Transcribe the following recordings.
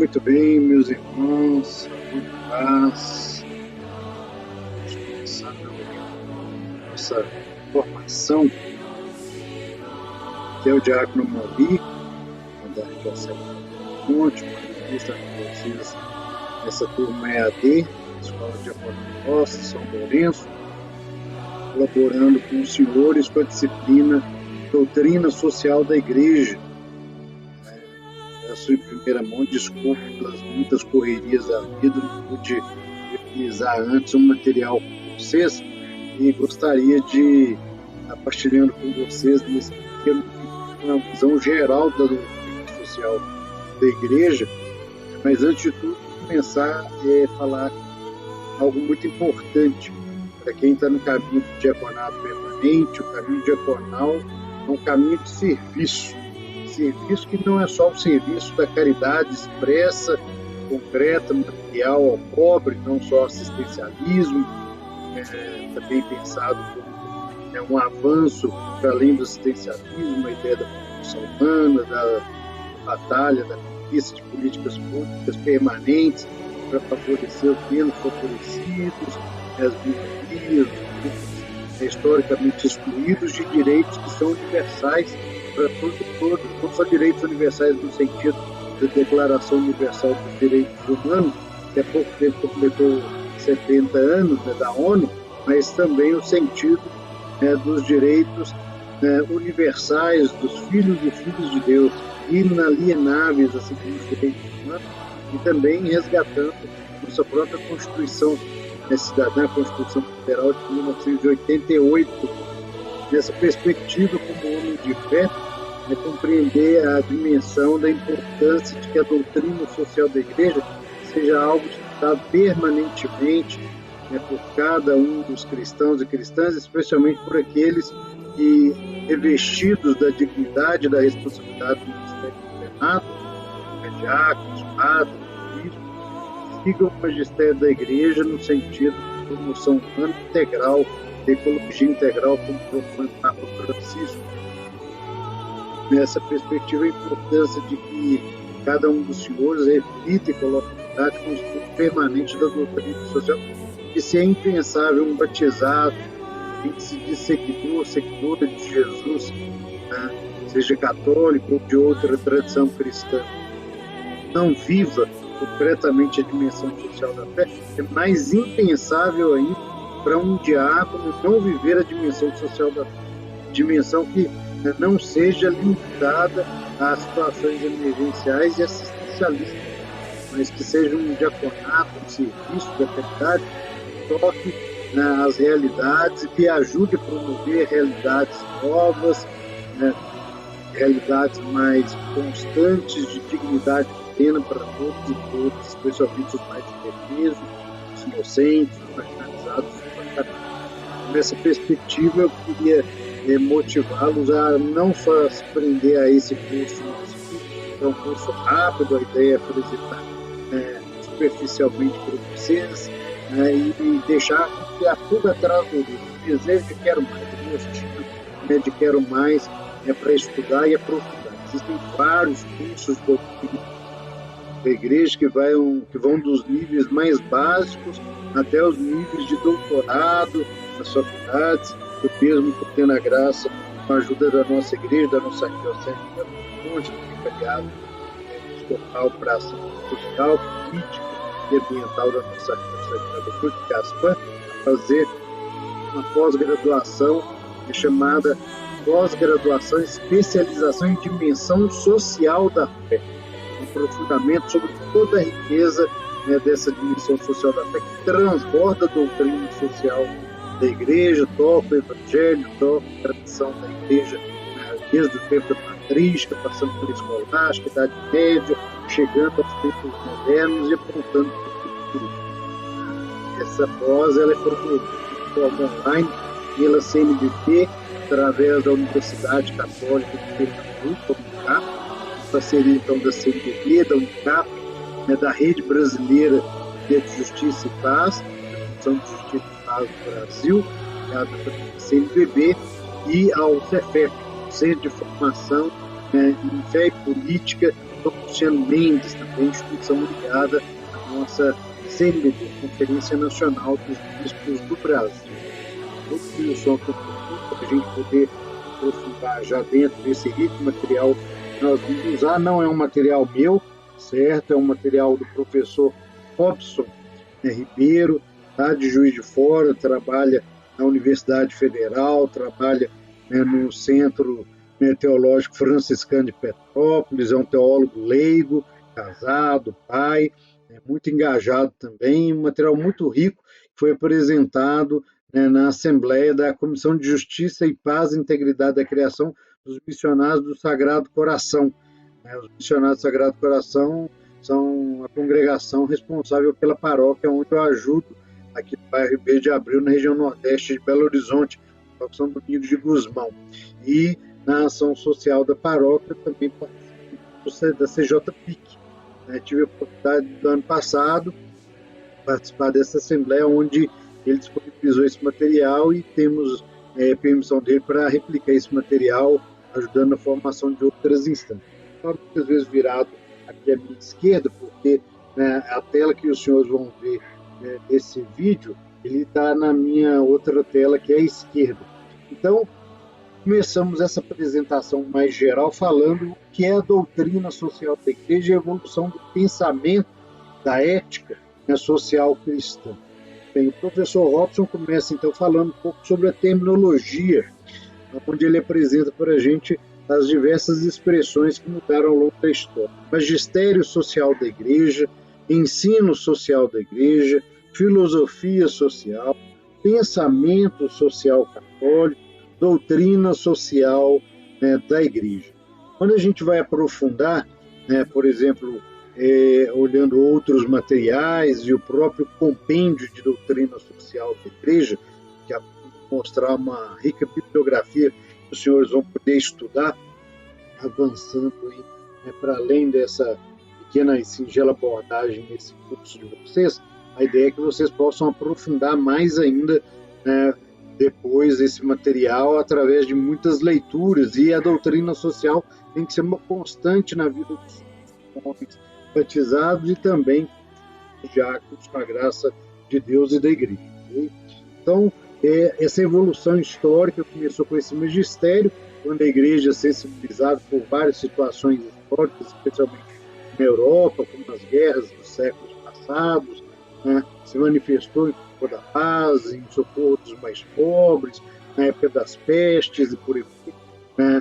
Muito bem, meus irmãos, saúde e paz. Vamos começar nossa formação, que é o Diácono Mauri, da Arquidiocese de Monte, ministra com vocês nessa turma EAD, Escola de Diaconato Nossa, São Lourenço, colaborando com os senhores com a disciplina Doutrina Social da Igreja. Peço em primeira mão desculpa pelas muitas correrias da vida, não pude utilizar antes um material com vocês e gostaria de estar partilhando com vocês nesse pequeno uma visão geral da doutrina social da Igreja, mas antes de tudo começar a falar algo muito importante para quem está no caminho do diaconato permanente. O caminho diaconal é um caminho de serviço que não é só o serviço da caridade expressa, concreta, material ao pobre, não só assistencialismo, também pensado como um avanço para além do assistencialismo, a ideia da produção humana, da batalha, da conquista de políticas públicas permanentes para favorecer os menos favorecidos, as minorias, os historicamente excluídos, de direitos que são universais para todos, não só direitos universais no sentido da Declaração Universal dos Direitos Humanos, que há pouco tempo completou 70 anos da ONU, mas também o sentido dos direitos universais dos filhos e filhas de Deus, inalienáveis, assim como os direitos humanos, e também resgatando nossa própria Constituição cidadã, a Constituição Federal de 1988. Nessa perspectiva, como homem de fé, compreender a dimensão da importância de que a doutrina social da Igreja seja algo estudado permanentemente por cada um dos cristãos e cristãs, especialmente por aqueles que, revestidos da dignidade e da responsabilidade do ministério ordenado, diáconos, padres, bispos, sigam o magistério da Igreja no sentido de promoção humana integral, de ecologia integral, como propõe o Papa Francisco. Nessa perspectiva, a importância de que cada um dos senhores reflita e coloque em prática um estudo permanente da doutrina social, que se é impensável um batizado, que se diz seguidora de Jesus, seja católico ou de outra tradição cristã, não viva concretamente a dimensão social da fé, é mais impensável ainda para um diácono não viver a dimensão social da fé, dimensão que não seja limitada a situações emergenciais e assistencialistas, mas que seja um diaconato, um serviço da caridade, que toque nas realidades e que ajude a promover realidades novas, realidades mais constantes de dignidade plena para todos e todas, especialmente os mais indefesos, os inocentes, os marginalizados. Nessa perspectiva, eu queria motivá-los a não só se prender a esse curso, que é um curso rápido, a ideia é apresentar superficialmente para vocês, e deixar que a fuga atrás do desejo de quero mais, do meu estilo de quero mais, para estudar e aprofundar. Existem vários cursos da Igreja que vão dos níveis mais básicos até os níveis de doutorado nas faculdades. Eu mesmo estou tendo a graça, com a ajuda da nossa Igreja, da nossa Arquidiocese de Monte, do Secretariado Episcopal para Ação Social, Política e Ambiental da nossa Arquidiocese de Caspan, a fazer uma pós-graduação chamada Pós-Graduação e Especialização em Dimensão Social da Fé, um aprofundamento sobre toda a riqueza dessa dimensão social da fé, que transborda a doutrina social da Igreja, toca o Evangelho, toca a tradição da Igreja desde o tempo da patrística, passando por escolástica, Idade Média, chegando aos tempos modernos e apontando para o futuro. Essa pós ela é promovida de forma online pela CNBB, através da Universidade Católica de Pernambuco, a Unicap, parceria então da CNBB, da Unicap, da Rede Brasileira de Justiça e Paz, da Comissão de Justiça e Paz do Brasil, da CNBB, e ao CEFEP, Centro de Formação em Fé e Política Dr. Luciano Mendes, também instituição ligada à nossa CNBB, Conferência Nacional dos Bispos do Brasil. Todos os sons para a gente poder aprofundar já dentro desse rico material que nós vamos usar. Não é um material meu, certo? É um material do professor Robson Ribeiro, tá, de Juiz de Fora, trabalha na Universidade Federal, trabalha, né, no Centro, né, Teológico Franciscano de Petrópolis, é um teólogo leigo, casado, pai, muito engajado também, um material muito rico, que foi apresentado, né, na Assembleia da Comissão de Justiça e Paz e Integridade da Criação dos Missionários do Sagrado Coração. Os Missionários do Sagrado Coração são a congregação responsável pela paróquia onde eu ajudo, aqui no bairro Ribeiro de Abril, na região nordeste de Belo Horizonte, São Domingos de Gusmão. E na ação social da paróquia também participo da CJPIC. Tive a oportunidade do ano passado participar dessa assembleia onde ele disponibilizou esse material e temos permissão dele para replicar esse material, ajudando na formação de outras instâncias. Muitas vezes virado aqui à minha esquerda, porque, né, a tela que os senhores vão ver, né, esse vídeo, ele está na minha outra tela, que é a esquerda. Então, começamos essa apresentação mais geral falando o que é a doutrina social da Igreja e a evolução do pensamento, da ética, né, social cristã. Bem, o professor Robson começa, então, falando um pouco sobre a terminologia, onde ele apresenta para a gente as diversas expressões que mudaram ao longo da história. Magistério social da Igreja, ensino social da Igreja, filosofia social, pensamento social católico, doutrina social, né, da Igreja. Quando a gente vai aprofundar, né, por exemplo, olhando outros materiais e o próprio compêndio de doutrina social da Igreja, que mostrar uma rica bibliografia que os senhores vão poder estudar, avançando para além dessa pequena e singela abordagem nesse curso de vocês, a ideia é que vocês possam aprofundar mais ainda, né, depois esse material através de muitas leituras, e a doutrina social tem que ser uma constante na vida dos homens batizados e também diáconos com a graça de Deus e da Igreja. Okay? Então, essa evolução histórica começou com esse magistério, quando a Igreja, sensibilizada por várias situações históricas, especialmente na Europa, como as guerras dos séculos passados, né, se manifestou em favor da paz, em socorro dos mais pobres, na época das pestes e por aí. Né,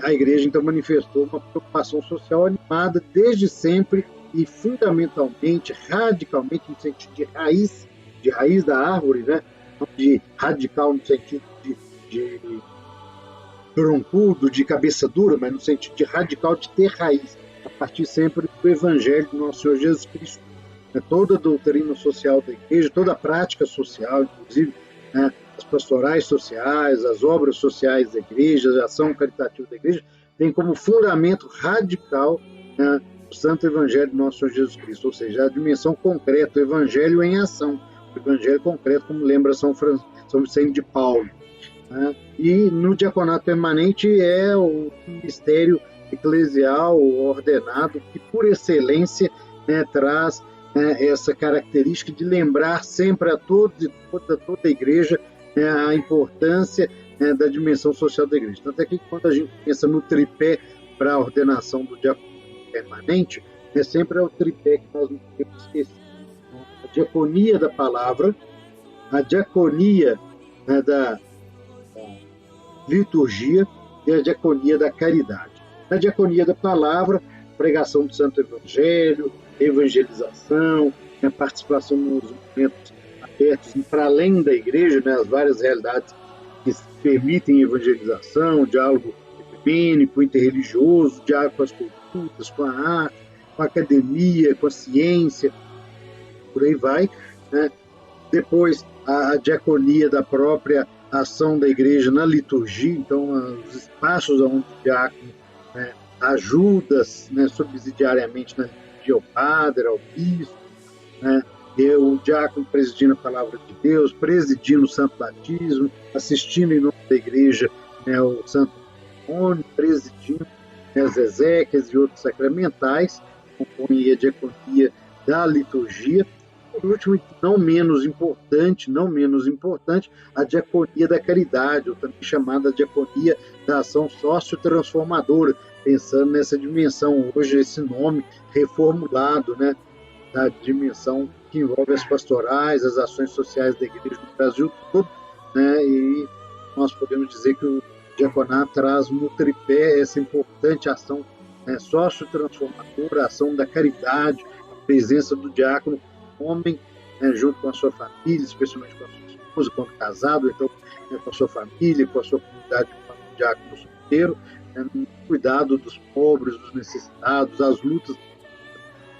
a Igreja, então, manifestou uma preocupação social animada desde sempre e fundamentalmente, radicalmente, no sentido de raiz da árvore, né, não de radical no sentido de troncudo, de cabeça dura, mas no sentido de radical, de ter raiz, a partir sempre do Evangelho do nosso Senhor Jesus Cristo. Toda a doutrina social da Igreja, toda a prática social, inclusive, né, as pastorais sociais, as obras sociais da Igreja, a ação caritativa da Igreja, tem como fundamento radical, né, o Santo Evangelho do nosso Senhor Jesus Cristo, ou seja, a dimensão concreta, o Evangelho em ação, o Evangelho concreto, como lembra São Vicente de Paulo. Né? E no diaconato permanente é o ministério eclesial ordenado que, por excelência, né, traz, né, essa característica de lembrar sempre a toda a Igreja, né, a importância, né, da dimensão social da Igreja. Tanto é que quando a gente pensa no tripé para a ordenação do diaconato permanente, sempre é o tripé que nós não podemos esquecer. A diaconia da palavra, a diaconia, né, da liturgia e a diaconia da caridade. Na diaconia da palavra, pregação do Santo Evangelho, evangelização, a participação nos movimentos abertos para além da Igreja, né, as várias realidades que permitem evangelização, diálogo ecumênico, interreligioso, diálogo com as culturas, com a arte, com a academia, com a ciência, por aí vai. Né? Depois, a diaconia da própria ação da Igreja na liturgia, então os espaços onde o diácono, né, ajuda, né, subsidiariamente na liturgia ao padre, ao bispo, né, e o diácono presidindo a palavra de Deus, presidindo o santo batismo, assistindo em nome da Igreja, né, o santo matrimônio, presidindo, as exéquias e outros sacramentais, compõem a diaconia da liturgia. Por último, não menos importante, a diaconia da caridade, ou também chamada diaconia da ação sociotransformadora, pensando nessa dimensão, hoje esse nome reformulado, né, da dimensão que envolve as pastorais, as ações sociais da igreja no Brasil todo, né, e nós podemos dizer que o diaconato traz no tripé essa importante ação, né, sociotransformadora, a ação da caridade, a presença do diácono homem, né, junto com a sua família, especialmente com a sua esposa, quando casado, então, né, com a sua família, com a sua comunidade, com o diácono solteiro, né, no cuidado dos pobres, dos necessitados, as lutas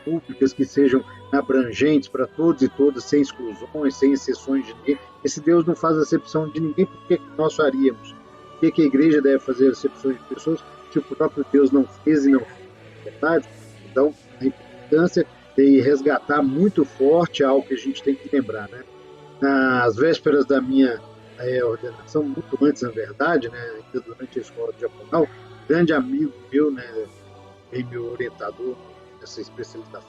públicas que sejam abrangentes para todos e todas, sem exclusões, sem exceções de ninguém. Esse Deus não faz acepção de ninguém, por que nós faríamos? Por que a igreja deve fazer acepções de pessoas se o próprio Deus não fez e não fez? Verdade? Então, a importância de resgatar muito forte algo que a gente tem que lembrar, né? Nas vésperas da minha ordenação, muito antes, na verdade, né, ainda durante a escola diaconal, um grande amigo meu, né, meu orientador nessa especialização,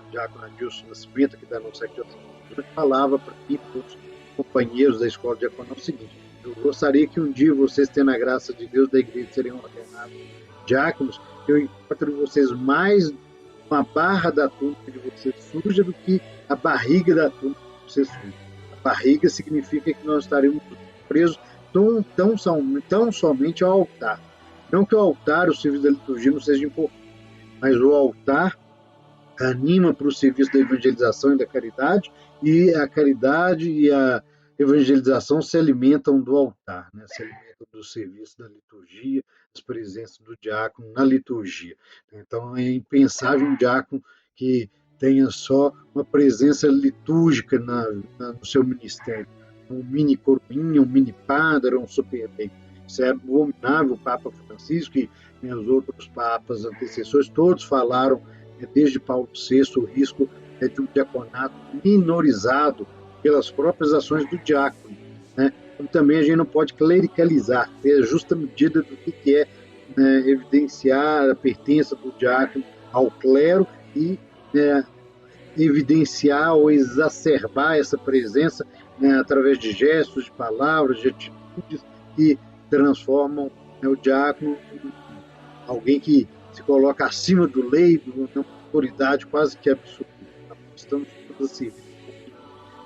o diácono Adilson Nascimento, aqui da nossa arquidiocese, falava para mim, para os companheiros da escola diaconal, o seguinte: eu gostaria que um dia vocês, tendo a graça de Deus da igreja, seriam ordenados diáconos, eu encontro vocês mais uma barra da túnica de vocês suja do que a barriga da túnica de vocês suja. A barriga significa que nós estaremos presos tão somente ao altar. Não que o altar, o serviço da liturgia, não seja importante, mas o altar anima para o serviço da evangelização e da caridade, e a caridade e a evangelização se alimentam do altar, né? Se alimentam do serviço da liturgia, das presenças do diácono na liturgia. Então é impensável um diácono que tenha só uma presença litúrgica no seu ministério, um mini coroinha, um mini padre, um super-bem. Isso é abominável. O Papa Francisco e os outros papas antecessores todos falaram, desde Paulo VI, o risco de um diaconato minorizado pelas próprias ações do diácono, né? Como também a gente não pode clericalizar, ter a justa medida do que é, né, evidenciar a pertença do diácono ao clero e evidenciar ou exacerbar essa presença, né, através de gestos, de palavras, de atitudes que transformam, né, o diácono em alguém que se coloca acima do leigo, uma autoridade quase que absoluta. Estamos todos assim.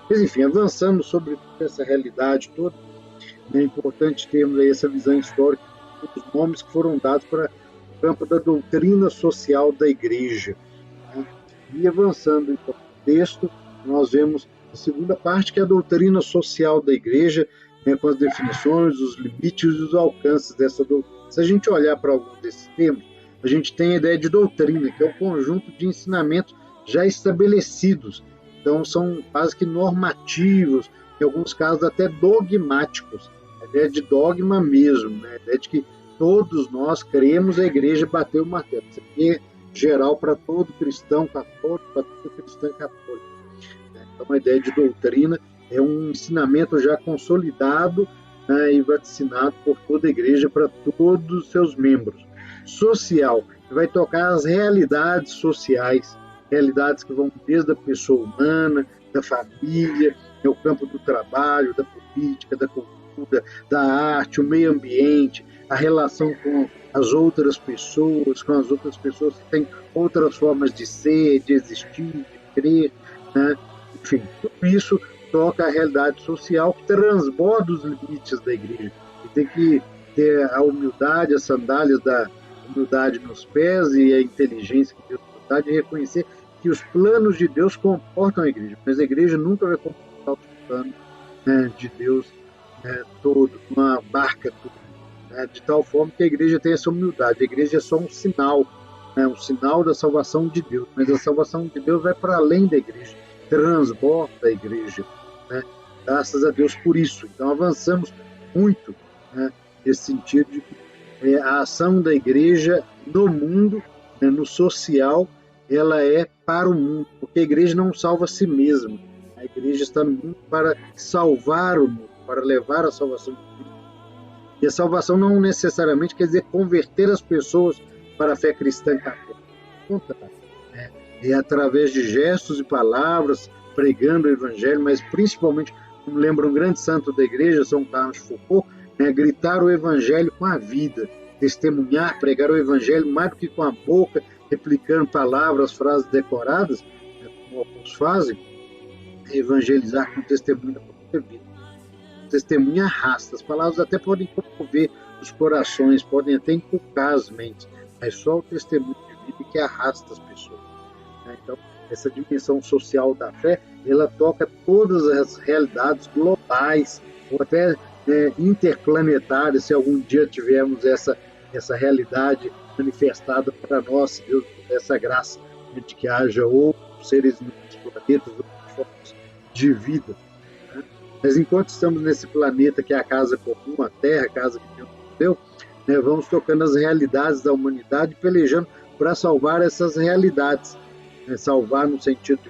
Mas, enfim, avançando sobre essa realidade toda, é importante termos aí essa visão histórica dos nomes que foram dados para o campo da doutrina social da Igreja, né? E avançando então no texto, nós vemos a segunda parte, que é a doutrina social da Igreja, né, com as definições, os limites e os alcances dessa doutrina. Se a gente olhar para alguns desses termos, a gente tem a ideia de doutrina, que é o conjunto de ensinamentos já estabelecidos. Então, são quase que normativos, em alguns casos até dogmáticos. A ideia de dogma mesmo, né? A ideia de que todos nós cremos, a igreja bateu o martelo. Isso aqui é geral para todo cristão católico, para todo cristão católico. Então, a ideia de doutrina é um ensinamento já consolidado, né, e vaticinado por toda a igreja para todos os seus membros. Social, que vai tocar as realidades sociais, realidades que vão desde a pessoa humana, da família, o campo do trabalho, da política, da cultura, da arte, o meio ambiente, a relação com as outras pessoas, que têm outras formas de ser, de existir, de crer, né? Enfim, tudo isso toca a realidade social que transborda os limites da igreja. E tem que ter a humildade, as sandálias da humildade nos pés e a inteligência que Deus nos dá de reconhecer que os planos de Deus comportam a igreja, mas a igreja nunca vai comportar os planos, né, de Deus, todo, uma barca tudo, né, de tal forma que a igreja tem essa humildade. A igreja é só um sinal, né, um sinal da salvação de Deus, mas a salvação de Deus vai para além da igreja, transborda a igreja, né? Graças a Deus por isso. Então avançamos muito, né, nesse sentido de que a ação da igreja no mundo, né, no social, ela é para o mundo, porque a igreja não salva a si mesma. A igreja está no mundo para salvar o mundo, para levar a salvação de Cristo. E a salvação não necessariamente quer dizer converter as pessoas para a fé cristã católica. É através de gestos e palavras, pregando o Evangelho, mas principalmente, como lembra um grande santo da igreja, São Carlos de Foucault, gritar o Evangelho com a vida, testemunhar, pregar o Evangelho mais do que com a boca, replicando palavras, frases decoradas, como alguns fazem, evangelizar com testemunho da própria vida. O testemunho arrasta, as palavras até podem comover os corações, podem até inculcar as mentes, mas só o testemunho de vida que arrasta as pessoas. Então, essa dimensão social da fé, ela toca todas as realidades globais, ou até interplanetárias, se algum dia tivermos essa realidade manifestada para nós, se Deus der essa graça de que haja outros seres nos planetas, outras formas de vida. Mas enquanto estamos nesse planeta que é a casa comum, a Terra, a casa que Deus nos deu, vamos tocando as realidades da humanidade, pelejando para salvar essas realidades. Salvar no sentido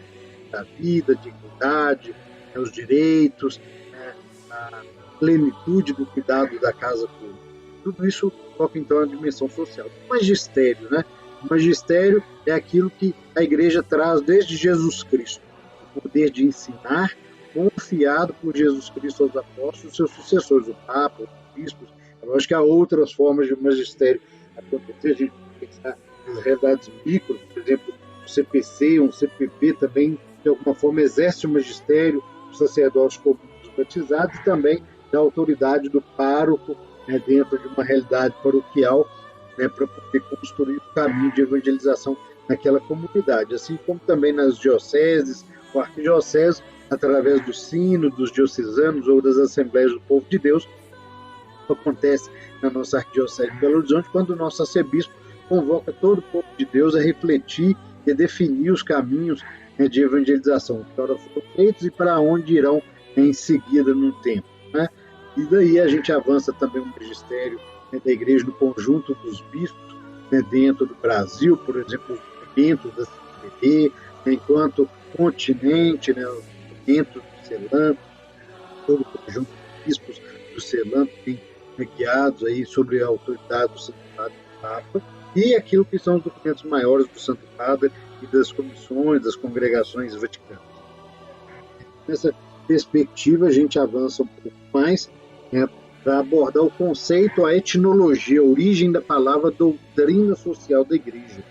da vida, dignidade, os direitos, a plenitude do cuidado da casa pública. Tudo isso toca, então, na dimensão social. O magistério, O magistério é aquilo que a igreja traz desde Jesus Cristo. O poder de ensinar, confiado por Jesus Cristo aos apóstolos e seus sucessores, o Papa, os bispos. Eu acho que há outras formas de magistério acontecer. A gente pensar nas realidades micro, por exemplo, um CPC, um CPP também, de alguma forma, exerce o magistério, os sacerdotes comuns batizados e também da autoridade do pároco, dentro de uma realidade paroquial, para poder construir o caminho de evangelização naquela comunidade. Assim como também nas dioceses, o arquidiocese, através do sino, dos diocesanos ou das assembleias do povo de Deus, acontece na nossa arquidiocese de Belo Horizonte, quando o nosso arcebispo convoca todo o povo de Deus a refletir e a definir os caminhos de evangelização, que ora foram feitos e para onde irão em seguida no tempo. E daí a gente avança também o magistério da igreja no conjunto dos bispos, dentro do Brasil, por exemplo, o movimento da CPB, enquanto continente, o movimento do CELAM, todo o conjunto de bispos do CELAM tem guiados aí sobre a autoridade do Santo Padre do Papa, e aquilo que são os documentos maiores do Santo Padre e das comissões, das congregações vaticanas. Nessa perspectiva, a gente avança um pouco mais para abordar o conceito, a etnologia, a origem da palavra doutrina social da igreja.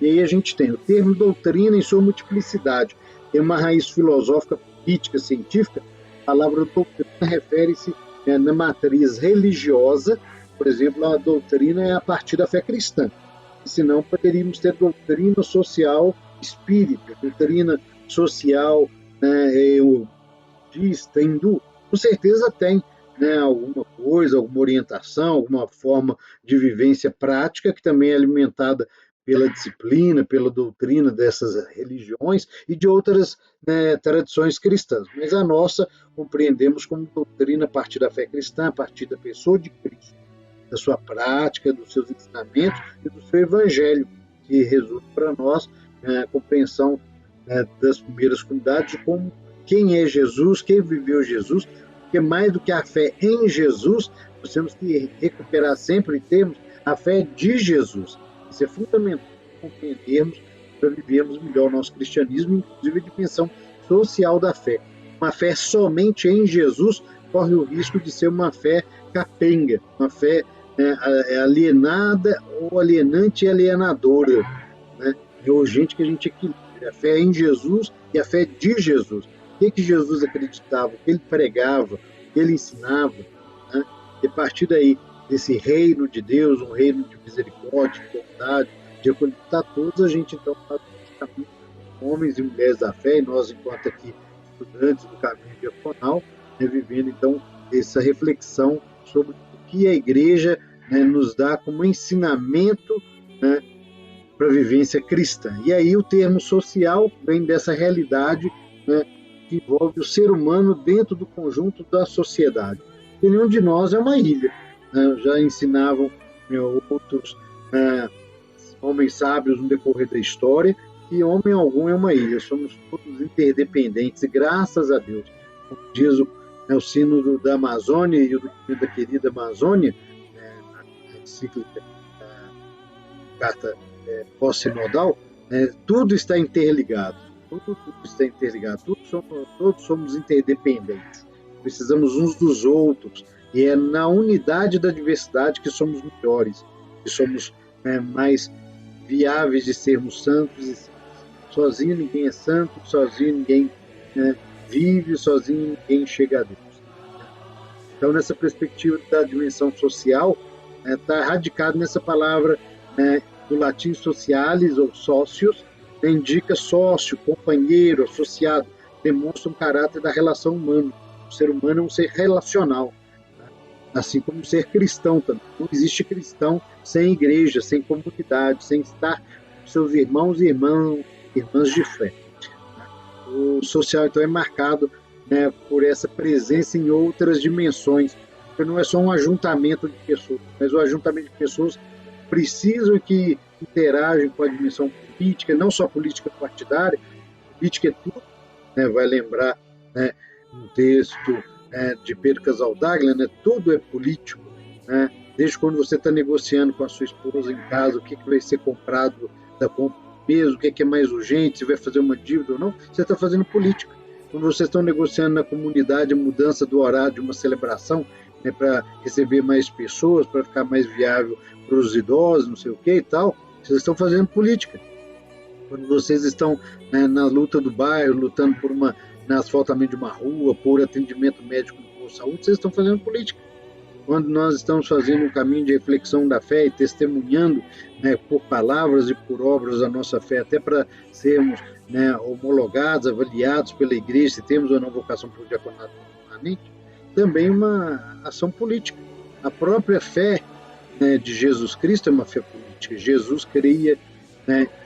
E aí a gente tem o termo doutrina em sua multiplicidade, tem uma raiz filosófica, política, científica. A palavra doutrina refere-se na matriz religiosa, por exemplo, a doutrina é a partir da fé cristã, senão poderíamos ter doutrina social espírita, doutrina social budista, hindu. Com certeza tem alguma coisa, alguma orientação, alguma forma de vivência prática que também é alimentada pela disciplina, pela doutrina dessas religiões e de outras tradições cristãs. Mas a nossa compreendemos como doutrina a partir da fé cristã, a partir da pessoa de Cristo, da sua prática, dos seus ensinamentos e do seu evangelho, que resulta para nós a compreensão das primeiras comunidades de como quem é Jesus, quem viveu Jesus, porque mais do que a fé em Jesus, nós temos que recuperar sempre e termos a fé de Jesus. Isso é fundamental compreendermos para vivermos melhor o nosso cristianismo, inclusive a dimensão social da fé. Uma fé somente em Jesus corre o risco de ser uma fé capenga, uma fé alienada ou alienante e alienadora. É urgente que a gente equilibre a fé em Jesus e a fé de Jesus. O que Jesus acreditava, o que ele pregava, o que ele ensinava. E a partir daí, desse reino de Deus, um reino de misericórdia, de bondade, de acolher a todos, a gente então faz o caminho, homens e mulheres da fé, e nós, enquanto aqui estudantes do caminho diaconal, vivendo então essa reflexão sobre o que a igreja nos dá como ensinamento para a vivência cristã. E aí o termo social vem dessa realidade que envolve o ser humano dentro do conjunto da sociedade. E nenhum de nós é uma ilha. Já ensinavam outros homens sábios no decorrer da história que homem algum é uma ilha. Somos todos interdependentes, graças a Deus. Como diz o sínodo da Amazônia e o documento da querida Amazônia, na encíclica carta pós-sinodal, tudo está interligado, tudo está interligado, todos somos interdependentes, precisamos uns dos outros, e é na unidade da diversidade que somos melhores, que somos mais viáveis de sermos santos e santos. Sozinho ninguém é santo, sozinho ninguém vive, sozinho ninguém chega a Deus. Então, nessa perspectiva da dimensão social, está radicado nessa palavra do latim socialis ou socios, indica sócio, companheiro, associado, demonstra um caráter da relação humana. O ser humano é um ser relacional, assim como o ser cristão também. Não existe cristão sem igreja, sem comunidade, sem estar com seus irmãos e irmãs de fé. O social, então, é marcado por essa presença em outras dimensões, porque não é só um ajuntamento de pessoas, mas o ajuntamento de pessoas precisam que interagem com a dimensão política, não só política partidária, política é tudo, vai lembrar um texto de Pedro Casaldaglia, tudo é político, desde quando você está negociando com a sua esposa em casa, o que vai ser comprado da compra do peso, o que é mais urgente, se vai fazer uma dívida ou não, você está fazendo política. Quando vocês estão negociando na comunidade a mudança do horário de uma celebração, para receber mais pessoas, para ficar mais viável para os idosos, não sei o que e tal, vocês estão fazendo política. Quando vocês estão na luta do bairro, lutando por no asfaltamento de uma rua, por atendimento médico no posto de saúde, vocês estão fazendo política. Quando nós estamos fazendo um caminho de reflexão da fé e testemunhando por palavras e por obras a nossa fé, até para sermos homologados, avaliados pela igreja, se temos ou não vocação para o diaconato permanente, também uma ação política. A própria fé de Jesus Cristo é uma fé política. Jesus creia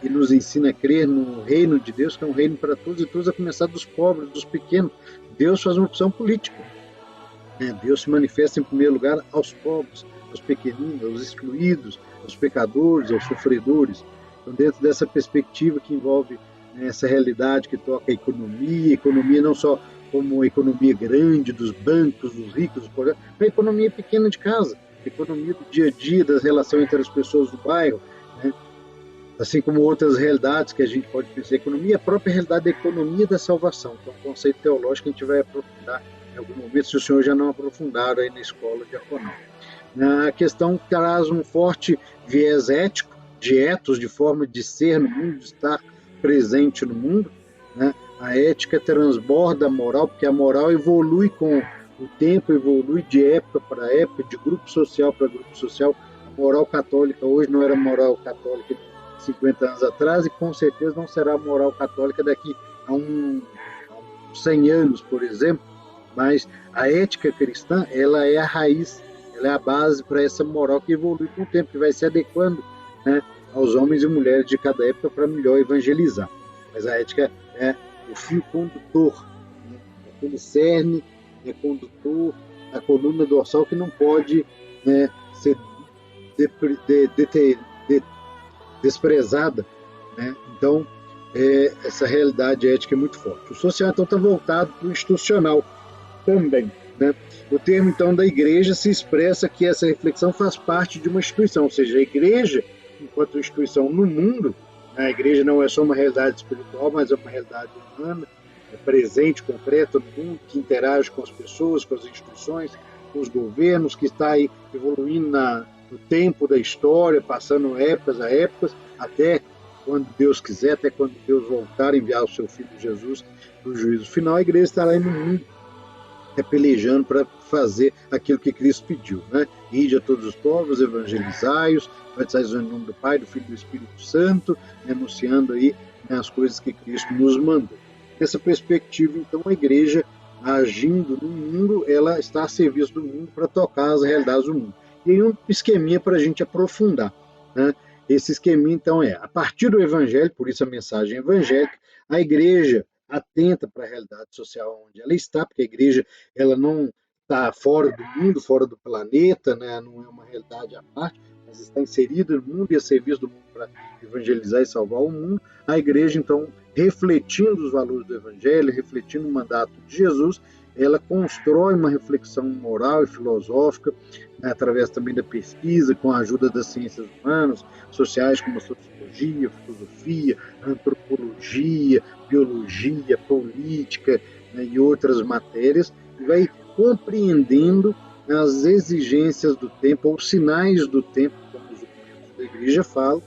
e nos ensina a crer no reino de Deus, que é um reino para todos e todos, a começar dos pobres, dos pequenos. Deus faz uma opção política. Deus se manifesta em primeiro lugar aos pobres, aos pequeninos, aos excluídos, aos pecadores, aos sofredores. Então, dentro dessa perspectiva que envolve essa realidade que toca a economia não só como a economia grande dos bancos, dos ricos, dos pobres, mas a economia pequena de casa, a economia do dia a dia, das relações entre as pessoas do bairro, assim como outras realidades que a gente pode pensar. A economia, a própria realidade da economia da salvação, que é um conceito teológico que a gente vai aprofundar em algum momento, se o senhor já não aprofundaram aí na escola diaconal. A questão traz um forte viés ético, de ethos, de forma de ser no mundo, de estar presente no mundo. A ética transborda a moral, porque a moral evolui com o tempo, evolui de época para época, de grupo social para grupo social. A moral católica hoje não era moral católica de 50 anos atrás e com certeza não será a moral católica daqui a uns 100 anos, por exemplo. Mas a ética cristã, ela é a raiz, ela é a base para essa moral que evolui com o tempo, que vai se adequando aos homens e mulheres de cada época para melhor evangelizar. Mas a ética é o fio condutor, aquele cerne condutor, a coluna dorsal que não pode ser desprezada. Então, essa realidade ética é muito forte. O social, então, está voltado para o institucional também. O termo, então, da igreja se expressa que essa reflexão faz parte de uma instituição, ou seja, a igreja, enquanto instituição no mundo, a igreja não é só uma realidade espiritual, mas é uma realidade humana, presente, concreta no mundo, que interage com as pessoas, com as instituições, com os governos, que está aí evoluindo no tempo da história, passando épocas a épocas, até quando Deus quiser, até quando Deus voltar a enviar o seu Filho Jesus para o juízo final, a igreja estará aí no mundo, pelejando para fazer aquilo que Cristo pediu. Ide a todos os povos, evangelizai-os, batizai-os em nome do Pai, do Filho e do Espírito Santo, anunciando aí as coisas que Cristo nos mandou. Nessa perspectiva, então, a igreja, agindo no mundo, ela está a serviço do mundo para tocar as realidades do mundo. E aí um esqueminha para a gente aprofundar. Esse esqueminha, então, a partir do Evangelho, por isso a mensagem evangélica, a igreja atenta para a realidade social onde ela está, porque a igreja ela não está fora do mundo, fora do planeta, não é uma realidade à parte, mas está inserida no mundo e a serviço do mundo para evangelizar e salvar o mundo. A igreja, então, refletindo os valores do Evangelho, refletindo o mandato de Jesus, ela constrói uma reflexão moral e filosófica né, através também da pesquisa, com a ajuda das ciências humanas, sociais, como a sociologia, filosofia, antropologia, biologia, política, né, e outras matérias, e vai compreendendo as exigências do tempo, ou os sinais do tempo, como os documentos da igreja falam,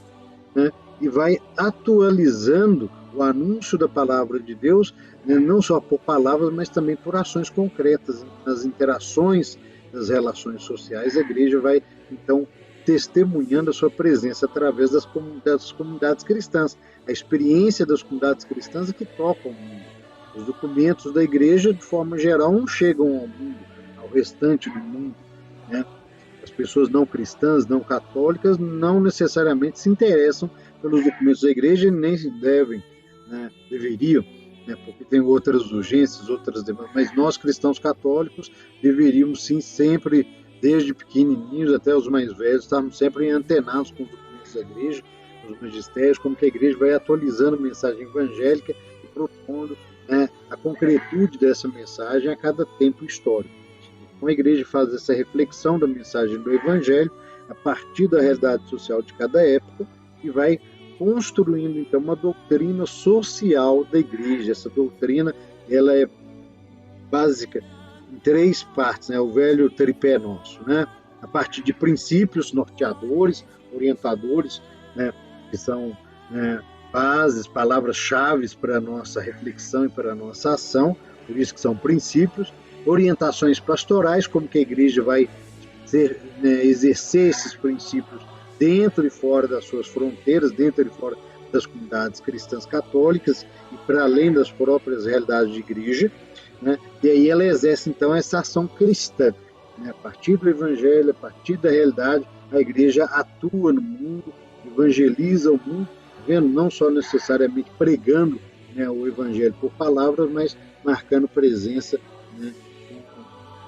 né, e vai atualizando o anúncio da palavra de Deus, né, não só por palavras, mas também por ações concretas, nas interações das relações sociais. A igreja vai, então, testemunhando a sua presença através das comunidades cristãs. A experiência das comunidades cristãs é que tocam o mundo. Os documentos da igreja, de forma geral, não chegam ao mundo, ao restante do mundo, né? As pessoas não cristãs, não católicas, não necessariamente se interessam pelos documentos da igreja e nem devem, né, deveriam, né, porque tem outras urgências, outras demandas, mas nós cristãos católicos deveríamos sim sempre, desde pequenininhos até os mais velhos, estarmos sempre antenados com os documentos da igreja, os magistérios, como que a igreja vai atualizando a mensagem evangélica e propondo, né, a concretude dessa mensagem a cada tempo histórico. Então a igreja faz essa reflexão da mensagem do evangelho a partir da realidade social de cada época e vai construindo então uma doutrina social da igreja. Essa doutrina ela é básica em 3 partes, né? O velho tripé nosso, né? A partir de princípios norteadores, orientadores, né? Que são, né, bases, palavras-chave para a nossa reflexão e para a nossa ação, por isso que são princípios. Orientações pastorais, como que a igreja vai né, exercer esses princípios dentro e fora das suas fronteiras, dentro e fora das comunidades cristãs católicas e para além das próprias realidades de igreja, né? E aí ela exerce então essa ação cristã, né? A partir do evangelho, a partir da realidade, a igreja atua no mundo, evangeliza o mundo, vendo não só necessariamente pregando, né, o evangelho por palavras, mas marcando presença, né,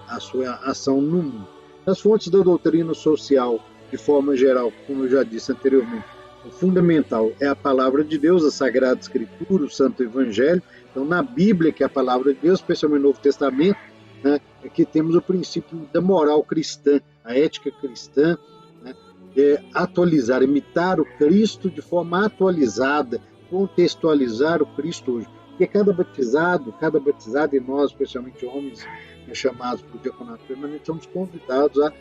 a sua ação no mundo. As fontes da doutrina social, de forma geral, como eu já disse anteriormente, o fundamental é a palavra de Deus, a Sagrada Escritura, o Santo Evangelho. Então, na Bíblia, que é a palavra de Deus, especialmente no Novo Testamento, né, aqui temos o princípio da moral cristã, a ética cristã, né, atualizar, imitar o Cristo de forma atualizada, contextualizar o Cristo hoje. Porque cada batizado e nós, especialmente homens, chamados para o diaconato permanente, somos convidados a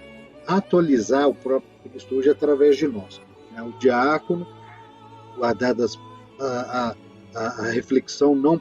atualizar o próprio Cristo hoje através de nós. O diácono, guardadas a reflexão, não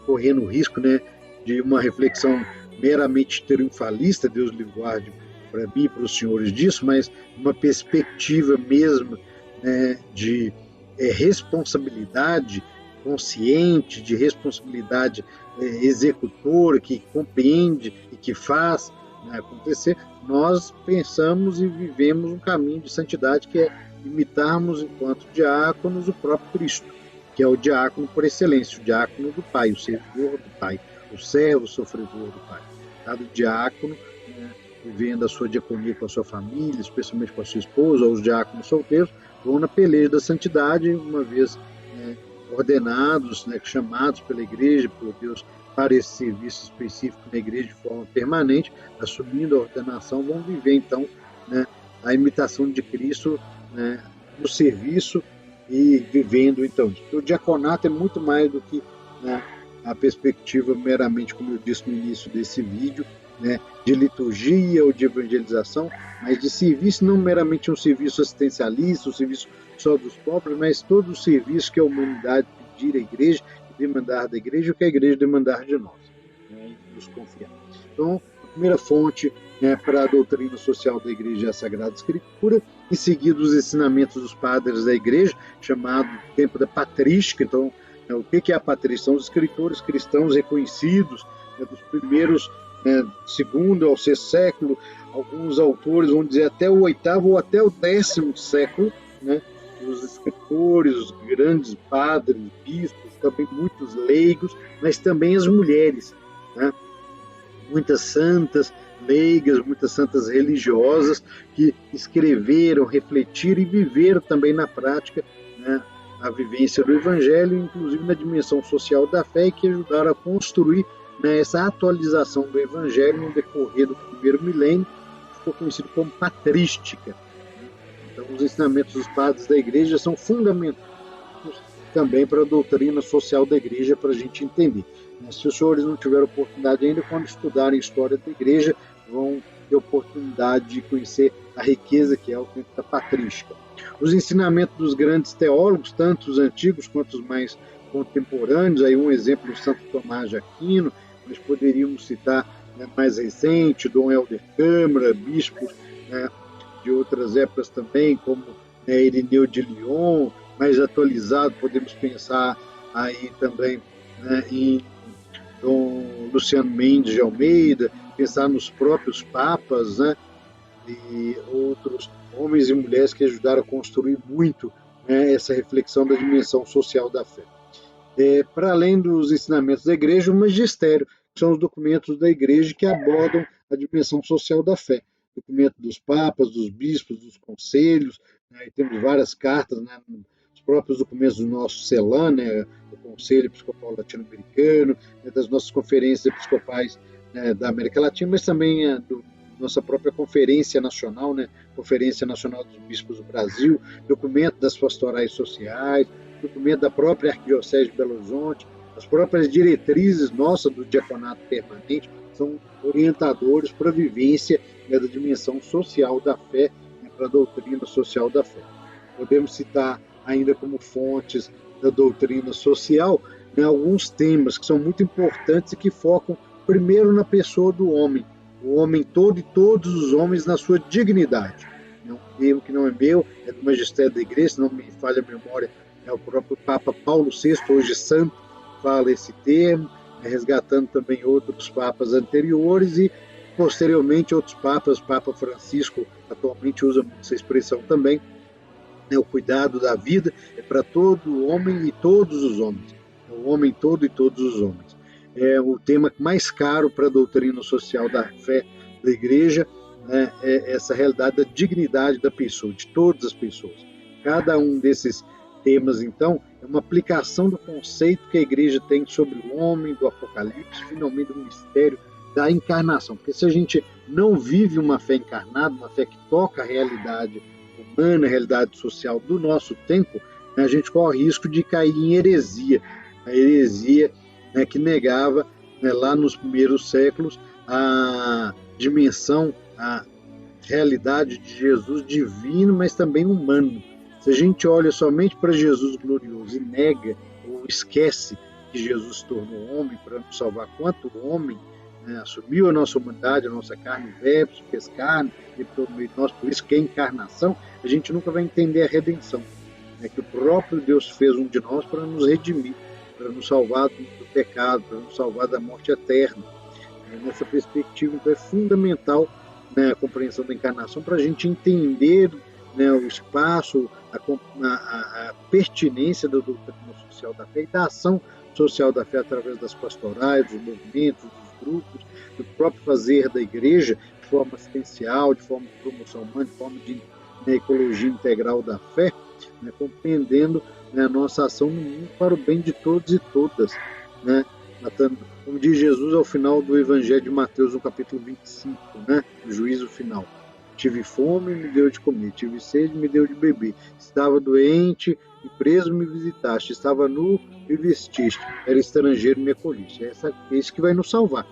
correndo o risco, né, de uma reflexão meramente triunfalista, Deus lhe guarde para mim e para os senhores disso, mas uma perspectiva mesmo, né, de responsabilidade consciente, de responsabilidade executora, que compreende e que faz, né, acontecer. Nós pensamos e vivemos um caminho de santidade que é imitarmos, enquanto diáconos, o próprio Cristo, que é o diácono por excelência, o diácono do Pai, o servidor do Pai, o servo sofredor do Pai. Cada diácono, né, vivendo a sua diaconia com a sua família, especialmente com a sua esposa, ou os diáconos solteiros, vão na peleja da santidade, uma vez ordenados, né, chamados pela igreja, por Deus, para esse serviço específico na igreja de forma permanente, assumindo a ordenação, vão viver então, né, a imitação de Cristo, né, no serviço e vivendo então isso. O diaconato é muito mais do que, né, a perspectiva meramente, como eu disse no início desse vídeo, né, de liturgia ou de evangelização, mas de serviço, não meramente um serviço assistencialista, um serviço só dos pobres, mas todo o serviço que a humanidade pedir à igreja, demandar da igreja, o que a igreja demandar de nós, né, e nos confiar. Então, a primeira fonte, né, para a doutrina social da igreja é a Sagrada Escritura, em seguida os ensinamentos dos padres da igreja, chamado tempo da patrística. Então, né, o que é a patrística? São os escritores cristãos reconhecidos, né, dos primeiros, segundo ao sexto século, alguns autores vão dizer até o 8º ou até o 10º século, né, os escritores, os grandes padres, bispos, também muitos leigos, mas também as mulheres, né, muitas santas leigas, muitas santas religiosas que escreveram, refletiram e viveram também na prática, né, a vivência do Evangelho, inclusive na dimensão social da fé, e que ajudaram a construir, né, essa atualização do Evangelho no decorrer do primeiro milênio, de ficou conhecido como patrística. Então, os ensinamentos dos padres da Igreja são fundamentais também para a doutrina social da Igreja, para a gente entender. Se os senhores não tiveram oportunidade ainda, quando estudarem história da Igreja, vão ter oportunidade de conhecer a riqueza que é o tempo da patrística. Os ensinamentos dos grandes teólogos, tanto os antigos quanto os mais contemporâneos, aí um exemplo, o Santo Tomás de Aquino, nós poderíamos citar mais recente, Dom Helder Câmara, bispos de outras épocas também, como Irineu de Lyon, mais atualizado, podemos pensar aí também em Dom Luciano Mendes de Almeida, pensar nos próprios papas, e outros homens e mulheres que ajudaram a construir muito essa reflexão da dimensão social da fé. Para além dos ensinamentos da Igreja, o magistério, que são os documentos da Igreja que abordam a dimensão social da fé. Documento dos papas, dos bispos, dos conselhos, e temos várias cartas, os próprios documentos do nosso CELAM, do Conselho Episcopal Latino-Americano, das nossas conferências episcopais da América Latina, mas também nossa própria Conferência Nacional, Conferência Nacional dos Bispos do Brasil, documento das pastorais sociais, documento da própria Arquidiocese de Belo Horizonte, as próprias diretrizes nossas do diaconato permanente são orientadores para a vivência da dimensão social da fé, para a doutrina social da fé. Podemos citar ainda como fontes da doutrina social alguns temas que são muito importantes e que focam primeiro na pessoa do homem, o homem todo e todos os homens na sua dignidade. É um termo que não é meu, é do magistério da Igreja, se não me falha a memória, o próprio Papa Paulo VI, hoje santo, fala esse termo, resgatando também outros papas anteriores e, posteriormente, outros papas. O Papa Francisco atualmente usa essa expressão também. O cuidado da vida é para todo homem e todos os homens. O homem todo e todos os homens. É o tema mais caro para a doutrina social da fé da Igreja, é essa realidade da dignidade da pessoa, de todas as pessoas. Cada um desses temas, então, é uma aplicação do conceito que a Igreja tem sobre o homem, do Apocalipse, finalmente do mistério da encarnação. Porque se a gente não vive uma fé encarnada, uma fé que toca a realidade humana, a realidade social do nosso tempo, a gente corre o risco de cair em heresia. A heresia que negava, lá nos primeiros séculos, a dimensão, a realidade de Jesus divino, mas também humano. Se a gente olha somente para Jesus glorioso e nega ou esquece que Jesus se tornou homem para nos salvar, quanto homem assumiu a nossa humanidade, a nossa carne, verbo, fez carne, e por meio de nós, por isso que é encarnação, a gente nunca vai entender a redenção. Que o próprio Deus fez um de nós para nos redimir, para nos salvar do pecado, para nos salvar da morte eterna. Nessa perspectiva, então, é fundamental a compreensão da encarnação para a gente entender o espaço, a pertinência da doutrina social da fé e da ação social da fé através das pastorais, dos movimentos, dos grupos, do próprio fazer da Igreja, de forma assistencial, de forma de promoção humana, de forma de ecologia integral da fé, compreendendo a nossa ação no mundo para o bem de todos e todas, matando, como diz Jesus ao final do Evangelho de Mateus, no capítulo 25, no juízo final. Tive fome, me deu de comer. Tive sede, me deu de beber. Estava doente e preso, me visitaste. Estava nu, me vestiste. Era estrangeiro, me acolhiste. É isso que vai nos salvar.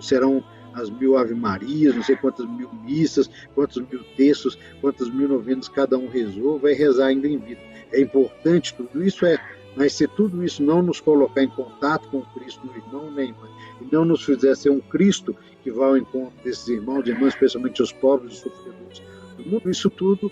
Serão as 1000 Ave-Marias, não sei quantas 1000 missas, quantos 1000 textos, quantas 1000 novenas cada um rezou, vai rezar ainda em vida. É importante tudo isso, mas se tudo isso não nos colocar em contato com o Cristo, no irmão, nem irmã, e não nos fizer ser um Cristo que vá ao encontro desses irmãos e irmãs, especialmente os pobres e sofredores do mundo, isso tudo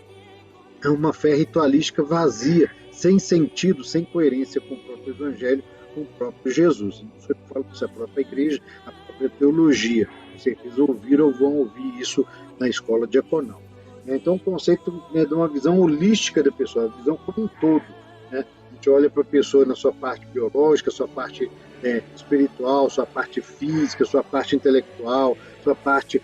é uma fé ritualística vazia, sem sentido, sem coerência com o próprio Evangelho, com o próprio Jesus. Não sei o que falo disso, a própria Igreja, a própria teologia. Com certeza ouviram ou vão ouvir isso na escola diaconal. Então, o conceito de uma visão holística da pessoa, a visão como um todo. A gente olha para a pessoa na sua parte biológica, sua parte espiritual, sua parte física, sua parte intelectual, sua parte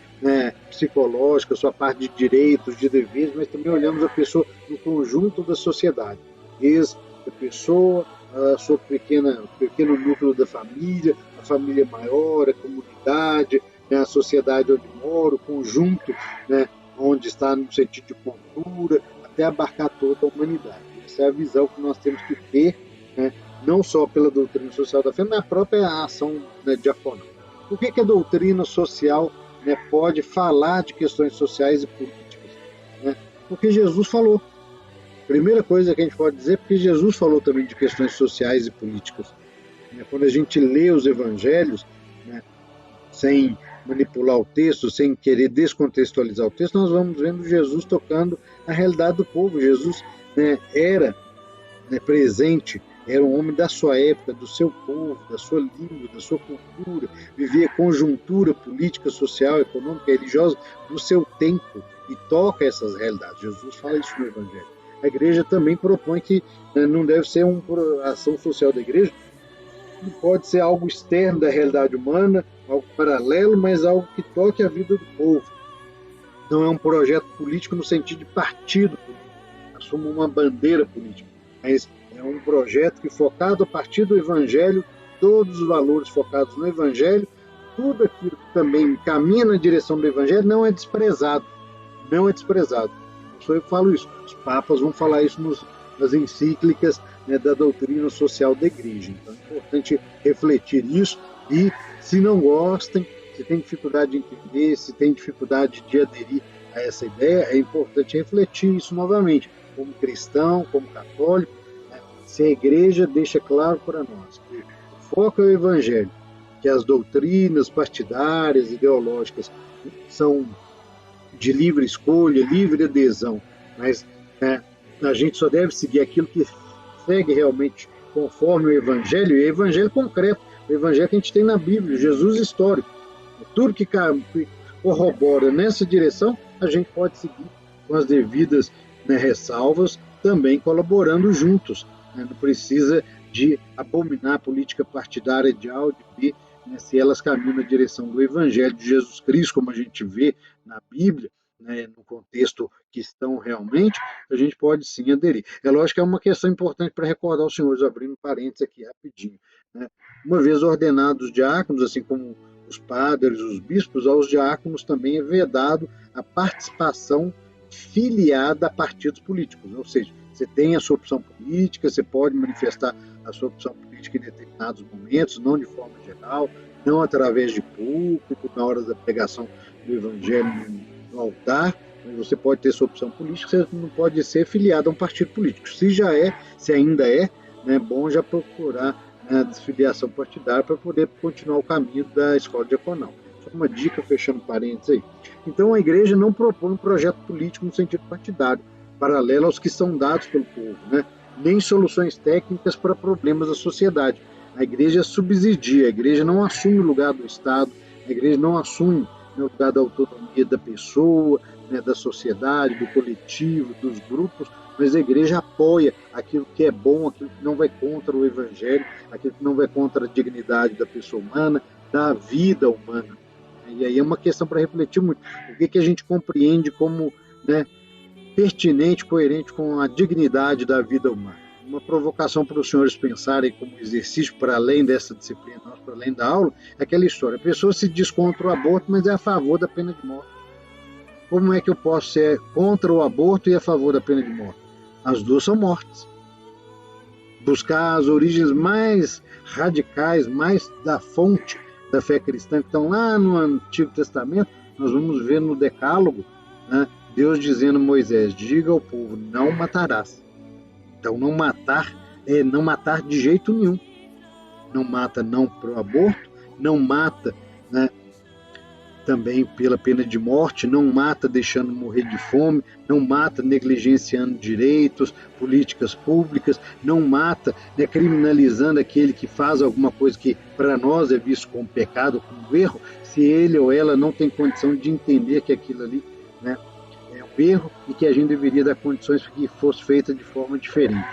psicológica, sua parte de direitos, de deveres, mas também olhamos a pessoa no conjunto da sociedade. Desde a pessoa, a sua pequeno núcleo da família, a família maior, a comunidade, né, a sociedade onde mora, o conjunto, né, onde está no sentido de cultura, até abarcar toda a humanidade. Essa é a visão que nós temos que ter, né, não só pela doutrina social da fé, mas a própria ação, né, diaconal. Por que a doutrina social, né, pode falar de questões sociais e políticas? Né? Porque Jesus falou. Primeira coisa que a gente pode dizer, porque Jesus falou também de questões sociais e políticas. Né? Quando a gente lê os evangelhos, né, sem manipular o texto, sem querer descontextualizar o texto, nós vamos vendo Jesus tocando a realidade do povo. Jesus, né, era, né, presente, era um homem da sua época, do seu povo, da sua língua, da sua cultura, vivia a conjuntura política, social, econômica, religiosa do seu tempo e toca essas realidades. Jesus fala isso no Evangelho. A igreja também propõe que, né, não deve ser uma ação social da igreja, não pode ser algo externo da realidade humana, algo paralelo, mas algo que toque a vida do povo. Não é um projeto político no sentido de partido político, assuma uma bandeira política, mas é um projeto que, focado a partir do Evangelho, todos os valores focados no Evangelho, tudo aquilo que também caminha na direção do Evangelho não é desprezado. Não é desprezado. Não sou eu que falo isso. Os papas vão falar isso nas encíclicas, né, da doutrina social da igreja. Então é importante refletir isso e, se não gostem, se tem dificuldade de entender, se tem dificuldade de aderir a essa ideia, é importante refletir isso novamente, como cristão, como católico, né? Se a igreja deixa claro para nós que o foco é o Evangelho, que as doutrinas partidárias, ideológicas, são de livre escolha, livre adesão, mas, né, a gente só deve seguir aquilo que segue realmente conforme o Evangelho, e o Evangelho concreto, o Evangelho que a gente tem na Bíblia, Jesus histórico. Tudo que corrobora nessa direção, a gente pode seguir com as devidas, né, ressalvas, também colaborando juntos. Né? Não precisa de abominar a política partidária de A ou de B, né, se elas caminham na direção do Evangelho de Jesus Cristo, como a gente vê na Bíblia, né, no contexto que estão realmente, a gente pode sim aderir. É lógico que é uma questão importante para recordar os senhores, abrindo parênteses aqui rapidinho. Né? Uma vez ordenados diáconos, assim como os padres, os bispos, aos diáconos também é vedado a participação filiada a partidos políticos, ou seja, você tem a sua opção política, você pode manifestar a sua opção política em determinados momentos, não de forma geral, não através de púlpito, na hora da pregação do Evangelho no altar, mas você pode ter sua opção política, você não pode ser filiado a um partido político. Se ainda é, né, bom já procurar a desfiliação partidária para poder continuar o caminho da escola diaconal. Só uma dica, fechando parênteses aí. Então, a igreja não propõe um projeto político no sentido partidário, paralelo aos que são dados pelo povo, né? Nem soluções técnicas para problemas da sociedade. A igreja subsidia, a igreja não assume o lugar do Estado, a igreja não assume, né, o lugar da autonomia da pessoa, né, da sociedade, do coletivo, dos grupos, mas a igreja apoia aquilo que é bom, aquilo que não vai contra o Evangelho, aquilo que não vai contra a dignidade da pessoa humana, da vida humana. E aí é uma questão para refletir muito. O que a gente compreende como, né, pertinente, coerente com a dignidade da vida humana? Uma provocação para os senhores pensarem como exercício para além dessa disciplina, para além da aula, é aquela história. A pessoa se diz contra o aborto, mas é a favor da pena de morte. Como é que eu posso ser contra o aborto e a favor da pena de morte? As duas são mortes. Buscar as origens mais radicais, mais da fonte da fé cristã, que estão lá no Antigo Testamento, nós vamos ver no Decálogo, né, Deus dizendo a Moisés, diga ao povo, não matarás. Então, não matar é não matar de jeito nenhum. Não mata não para o aborto, não mata, né, também pela pena de morte, não mata deixando morrer de fome, não mata negligenciando direitos, políticas públicas, não mata, né, criminalizando aquele que faz alguma coisa que para nós é visto como pecado, como erro, se ele ou ela não tem condição de entender que aquilo ali, né, é um erro e que a gente deveria dar condições para que fosse feita de forma diferente.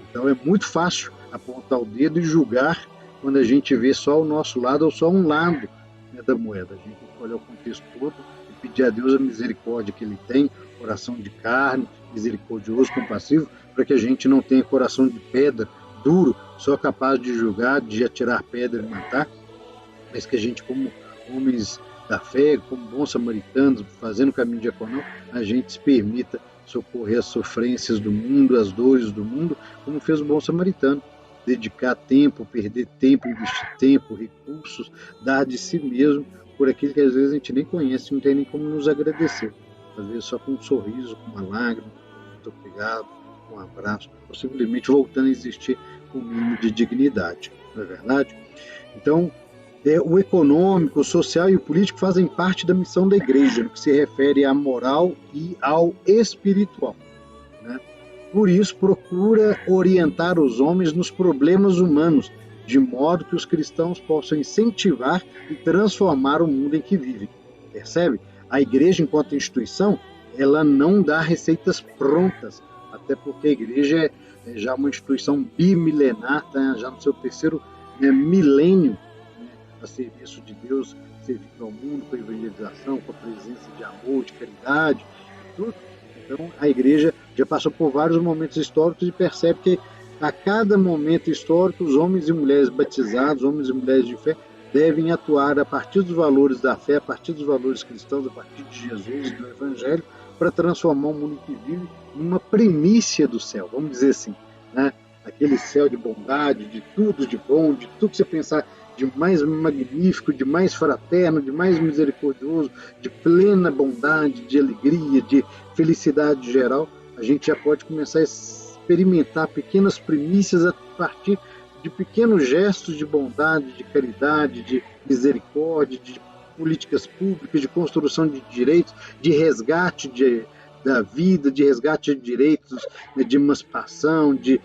Então é muito fácil apontar o dedo e julgar quando a gente vê só o nosso lado ou só um lado, né, da moeda. A gente tem que olhar o contexto todo e pedir a Deus a misericórdia que Ele tem, coração de carne, misericordioso, compassivo, para que a gente não tenha coração de pedra, duro, só capaz de julgar, de atirar pedra e matar, mas que a gente, como homens da fé, como bons samaritanos, fazendo o caminho diaconal, a gente se permita socorrer as sofrências do mundo, as dores do mundo, como fez o bom samaritano. Dedicar tempo, perder tempo, investir tempo, recursos, dar de si mesmo por aquilo que às vezes a gente nem conhece, não tem nem como nos agradecer. Às vezes só com um sorriso, com uma lágrima, muito obrigado, com um abraço, ou simplesmente voltando a existir com um mínimo de dignidade, não é verdade? Então, o econômico, o social e o político fazem parte da missão da igreja, no que se refere à moral e ao espiritual, né? Por isso, procura orientar os homens nos problemas humanos, de modo que os cristãos possam incentivar e transformar o mundo em que vivem. Percebe? A igreja, enquanto instituição, ela não dá receitas prontas, até porque a igreja é já uma instituição bimilenar, tá? Já no seu terceiro milênio, né, a serviço de Deus, servindo ao mundo com a evangelização, com a presença de amor, de caridade, tudo. Então, a igreja já passou por vários momentos históricos e percebe que a cada momento histórico, os homens e mulheres batizados, homens e mulheres de fé, devem atuar a partir dos valores da fé, a partir dos valores cristãos, a partir de Jesus e do Evangelho, para transformar o mundo que vive numa primícia do céu, vamos dizer assim, né? Aquele céu de bondade, de tudo de bom, de tudo que você pensar de mais magnífico, de mais fraterno, de mais misericordioso, de plena bondade, de alegria, de felicidade geral, a gente já pode começar a experimentar pequenas primícias a partir de pequenos gestos de bondade, de caridade, de misericórdia, de políticas públicas, de construção de direitos, de resgate da vida, de resgate de direitos, né, de emancipação, de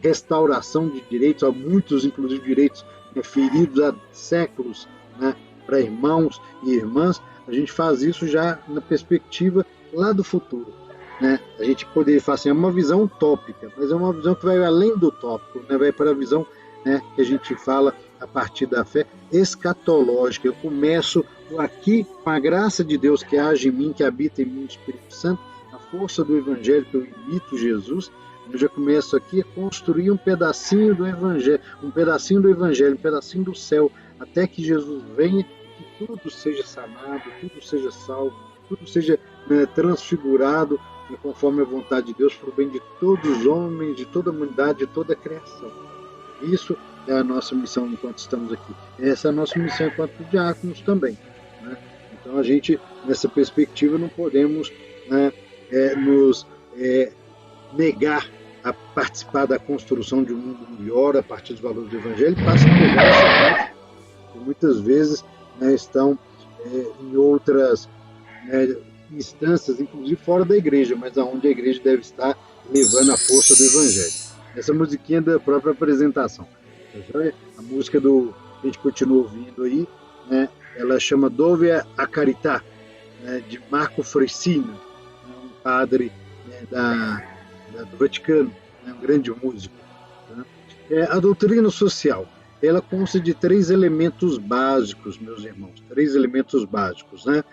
restauração de direitos, há muitos, inclusive, direitos feridos há séculos, né, para irmãos e irmãs. A gente faz isso já na perspectiva lá do futuro, né? A gente poderia falar assim, é uma visão utópica, mas é uma visão que vai além do utópico, né? Vai para a visão, né, que a gente fala a partir da fé escatológica. Eu começo aqui com a graça de Deus que age em mim, que habita em mim, o Espírito Santo, a força do Evangelho, que eu imito Jesus. Eu já começo aqui a construir um pedacinho do Evangelho, um pedacinho do céu, até que Jesus venha, que tudo seja sanado, tudo seja salvo, tudo seja transfigurado, conforme a vontade de Deus, para o bem de todos os homens, de toda a humanidade, de toda a criação. Isso é a nossa missão enquanto estamos aqui. Essa é a nossa missão enquanto diáconos também, né? Então a gente, nessa perspectiva, não podemos, né, nos negar a participar da construção de um mundo melhor a partir dos valores do Evangelho, passa a pegar essa parte, que muitas vezes, né, estão em outras instâncias, inclusive fora da igreja, mas aonde a igreja deve estar levando a força do Evangelho. Essa musiquinha da própria apresentação. A música que a gente continua ouvindo aí, né, ela chama Dove a Carità, né, de Marco Fressina, um padre, né, do Vaticano, né, um grande músico, né? A doutrina social, ela consta de 3 elementos básicos, meus irmãos, 3 elementos básicos, né?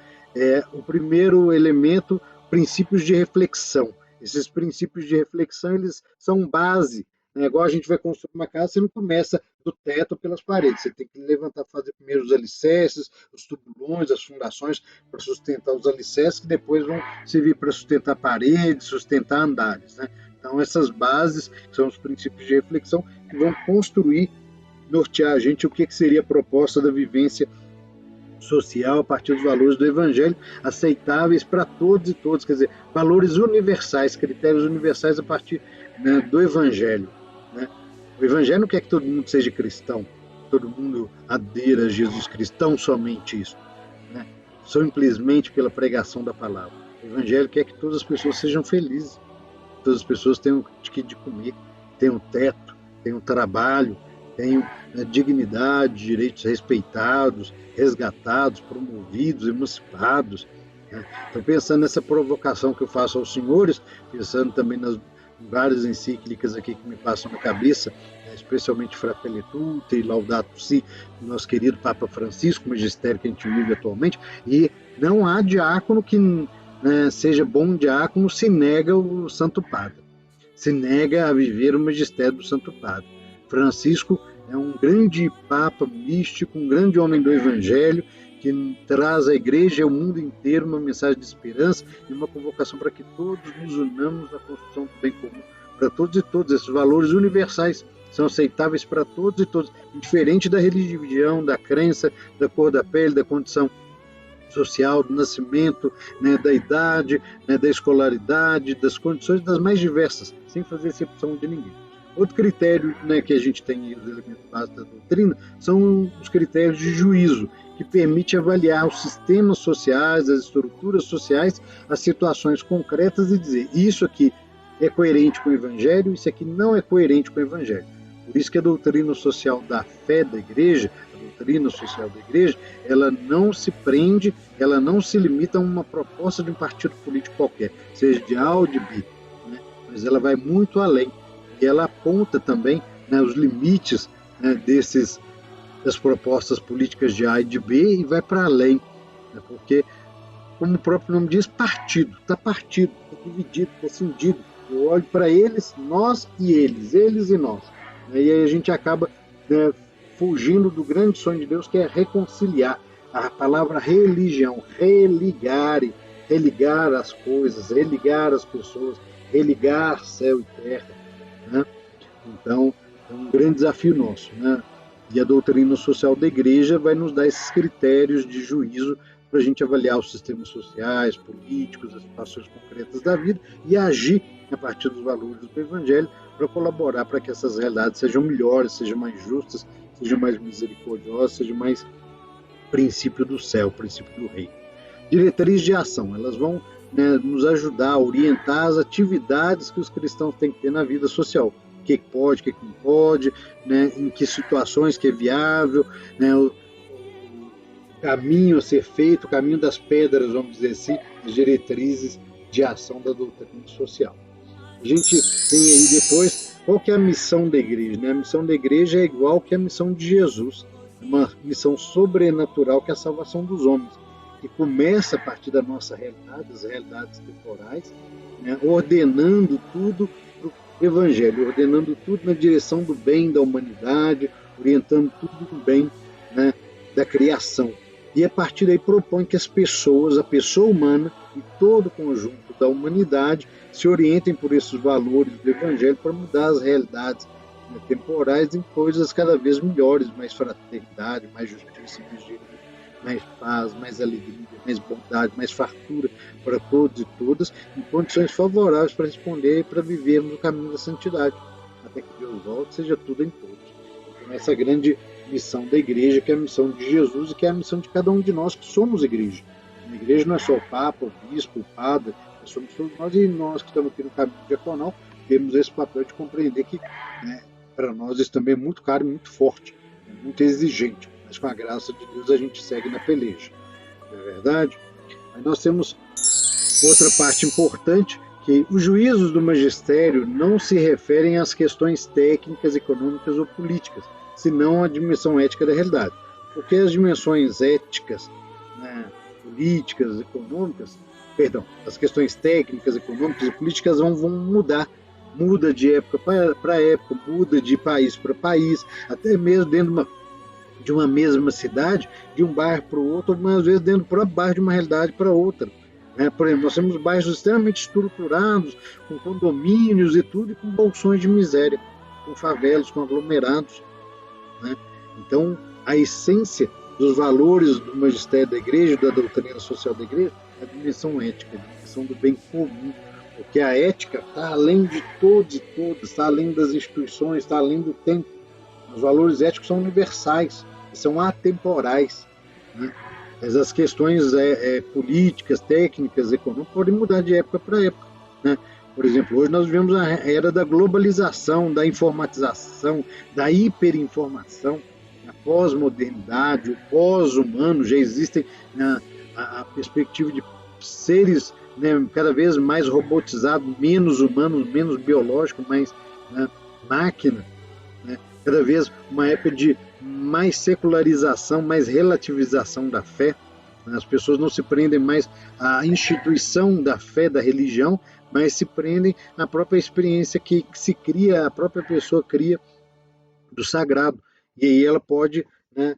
O primeiro elemento, princípios de reflexão. Esses princípios de reflexão, eles são base, né? Igual a gente vai construir uma casa, você não começa do teto pelas paredes, você tem que levantar, fazer primeiro os alicerces, os tubulões, as fundações para sustentar os alicerces, que depois vão servir para sustentar paredes, sustentar andares, né? Então essas bases são os princípios de reflexão que vão construir, nortear a gente o que seria a proposta da vivência social a partir dos valores do Evangelho, aceitáveis para todos e todas, quer dizer, valores universais, critérios universais a partir, né, do Evangelho, né? O Evangelho não quer que todo mundo seja cristão, todo mundo adeira a Jesus Cristo, tão somente isso, né? Simplesmente pela pregação da palavra. O Evangelho quer que todas as pessoas sejam felizes, todas as pessoas tenham de comer, tenham teto, tenham trabalho, tenham dignidade, direitos respeitados, resgatados, promovidos, emancipados, né? Então, pensando nessa provocação que eu faço aos senhores, pensando também nas várias encíclicas aqui que me passam na cabeça, especialmente Fratelli Tutti e Laudato Si, nosso querido Papa Francisco, o magistério que a gente vive atualmente, e não há diácono que seja bom diácono se nega o Santo Padre, se nega a viver o magistério do Santo Padre. Francisco é um grande papa místico, um grande homem do evangelho, que traz à igreja e ao mundo inteiro uma mensagem de esperança e uma convocação para que todos nos unamos na construção do bem comum, para todos e todas. Esses valores universais são aceitáveis para todos e todos, indiferente da religião, da crença, da cor da pele, da condição social, do nascimento, né, da idade, né, da escolaridade, das condições das mais diversas, sem fazer exceção de ninguém. Outro critério, né, que a gente tem os elementos básicos da doutrina são os critérios de juízo, que permite avaliar os sistemas sociais, as estruturas sociais, as situações concretas e dizer isso aqui é coerente com o Evangelho, isso aqui não é coerente com o Evangelho. Por isso que a doutrina social da fé da igreja, a doutrina social da igreja, ela não se prende, ela não se limita a uma proposta de um partido político qualquer, seja de A ou de B, né? Mas ela vai muito além. E ela aponta também, né, os limites, né, das propostas políticas de A e de B e vai para além, né, porque, como o próprio nome diz, partido, está dividido, está cindido. Eu olho para eles, nós e eles e nós. Né, e aí a gente acaba, né, fugindo do grande sonho de Deus, que é reconciliar. A palavra religião, religar as coisas, religar as pessoas, religar céu e terra. Né? Então, é um grande desafio nosso. Né? E a doutrina social da igreja vai nos dar esses critérios de juízo para a gente avaliar os sistemas sociais, políticos, as situações concretas da vida e agir a partir dos valores do Evangelho para colaborar para que essas realidades sejam melhores, sejam mais justas, sejam mais misericordiosas, sejam mais princípio do céu, princípio do reino. Diretrizes de ação, elas vão, né, nos ajudar a orientar as atividades que os cristãos têm que ter na vida social. O que pode, o que não pode, né, em que situações que é viável, né, o caminho a ser feito, o caminho das pedras, vamos dizer assim, as diretrizes de ação da doutrina social. A gente tem aí depois, qual que é a missão da igreja? Né? A missão da igreja é igual que a missão de Jesus, uma missão sobrenatural que é a salvação dos homens, que começa a partir da nossa realidade, as realidades temporais, né? Ordenando tudo para o Evangelho, ordenando tudo na direção do bem da humanidade, orientando tudo do bem, né, da criação. E a partir daí propõe que as pessoas, a pessoa humana e todo o conjunto da humanidade se orientem por esses valores do Evangelho para mudar as realidades, né, temporais em coisas cada vez melhores, mais fraternidade, mais justiça, mais direito, mais paz, mais alegria, mais bondade, mais fartura para todos e todas, em condições favoráveis para responder e para vivermos o caminho da santidade, até que Deus volte, seja tudo em todos. Então, essa grande missão da igreja, que é a missão de Jesus e que é a missão de cada um de nós que somos igreja. A igreja não é só o Papa, o Bispo, o Padre, somos todos nós, e nós que estamos aqui no caminho diaconal temos esse papel de compreender que, né, para nós isso também é muito caro e muito forte, é muito exigente, mas com a graça de Deus a gente segue na peleja. Não é verdade? Aí nós temos outra parte importante, que os juízos do magistério não se referem às questões técnicas, econômicas ou políticas, senão à dimensão ética da realidade. Porque as dimensões éticas, né, políticas, econômicas, as questões técnicas, econômicas e políticas vão mudar. Muda de época para época, muda de país para país, até mesmo dentro de uma mesma cidade, de um bairro para o outro, ou às vezes dentro do próprio bairro de uma realidade para outra. Por exemplo, nós temos bairros extremamente estruturados, com condomínios e tudo, e com bolsões de miséria, com favelas, com aglomerados. Né? Então, a essência dos valores do magistério da igreja, da doutrina social da igreja, é a dimensão ética, a dimensão do bem comum, porque a ética está além de todos e todas, está além das instituições, está além do tempo. Os valores éticos são universais, são atemporais. Né? Mas as questões políticas, técnicas, econômicas podem mudar de época para época. Né? Por exemplo, hoje nós vivemos a era da globalização, da informatização, da hiperinformação, a pós-modernidade, o pós-humano, já existem, né, a perspectiva de seres, né, cada vez mais robotizados, menos humanos, menos biológicos, mais, né, máquina, né, cada vez uma época de mais secularização, mais relativização da fé. As pessoas não se prendem mais à instituição da fé, da religião, mas se prendem à própria experiência que se cria, a própria pessoa cria do sagrado. E aí ela pode, né,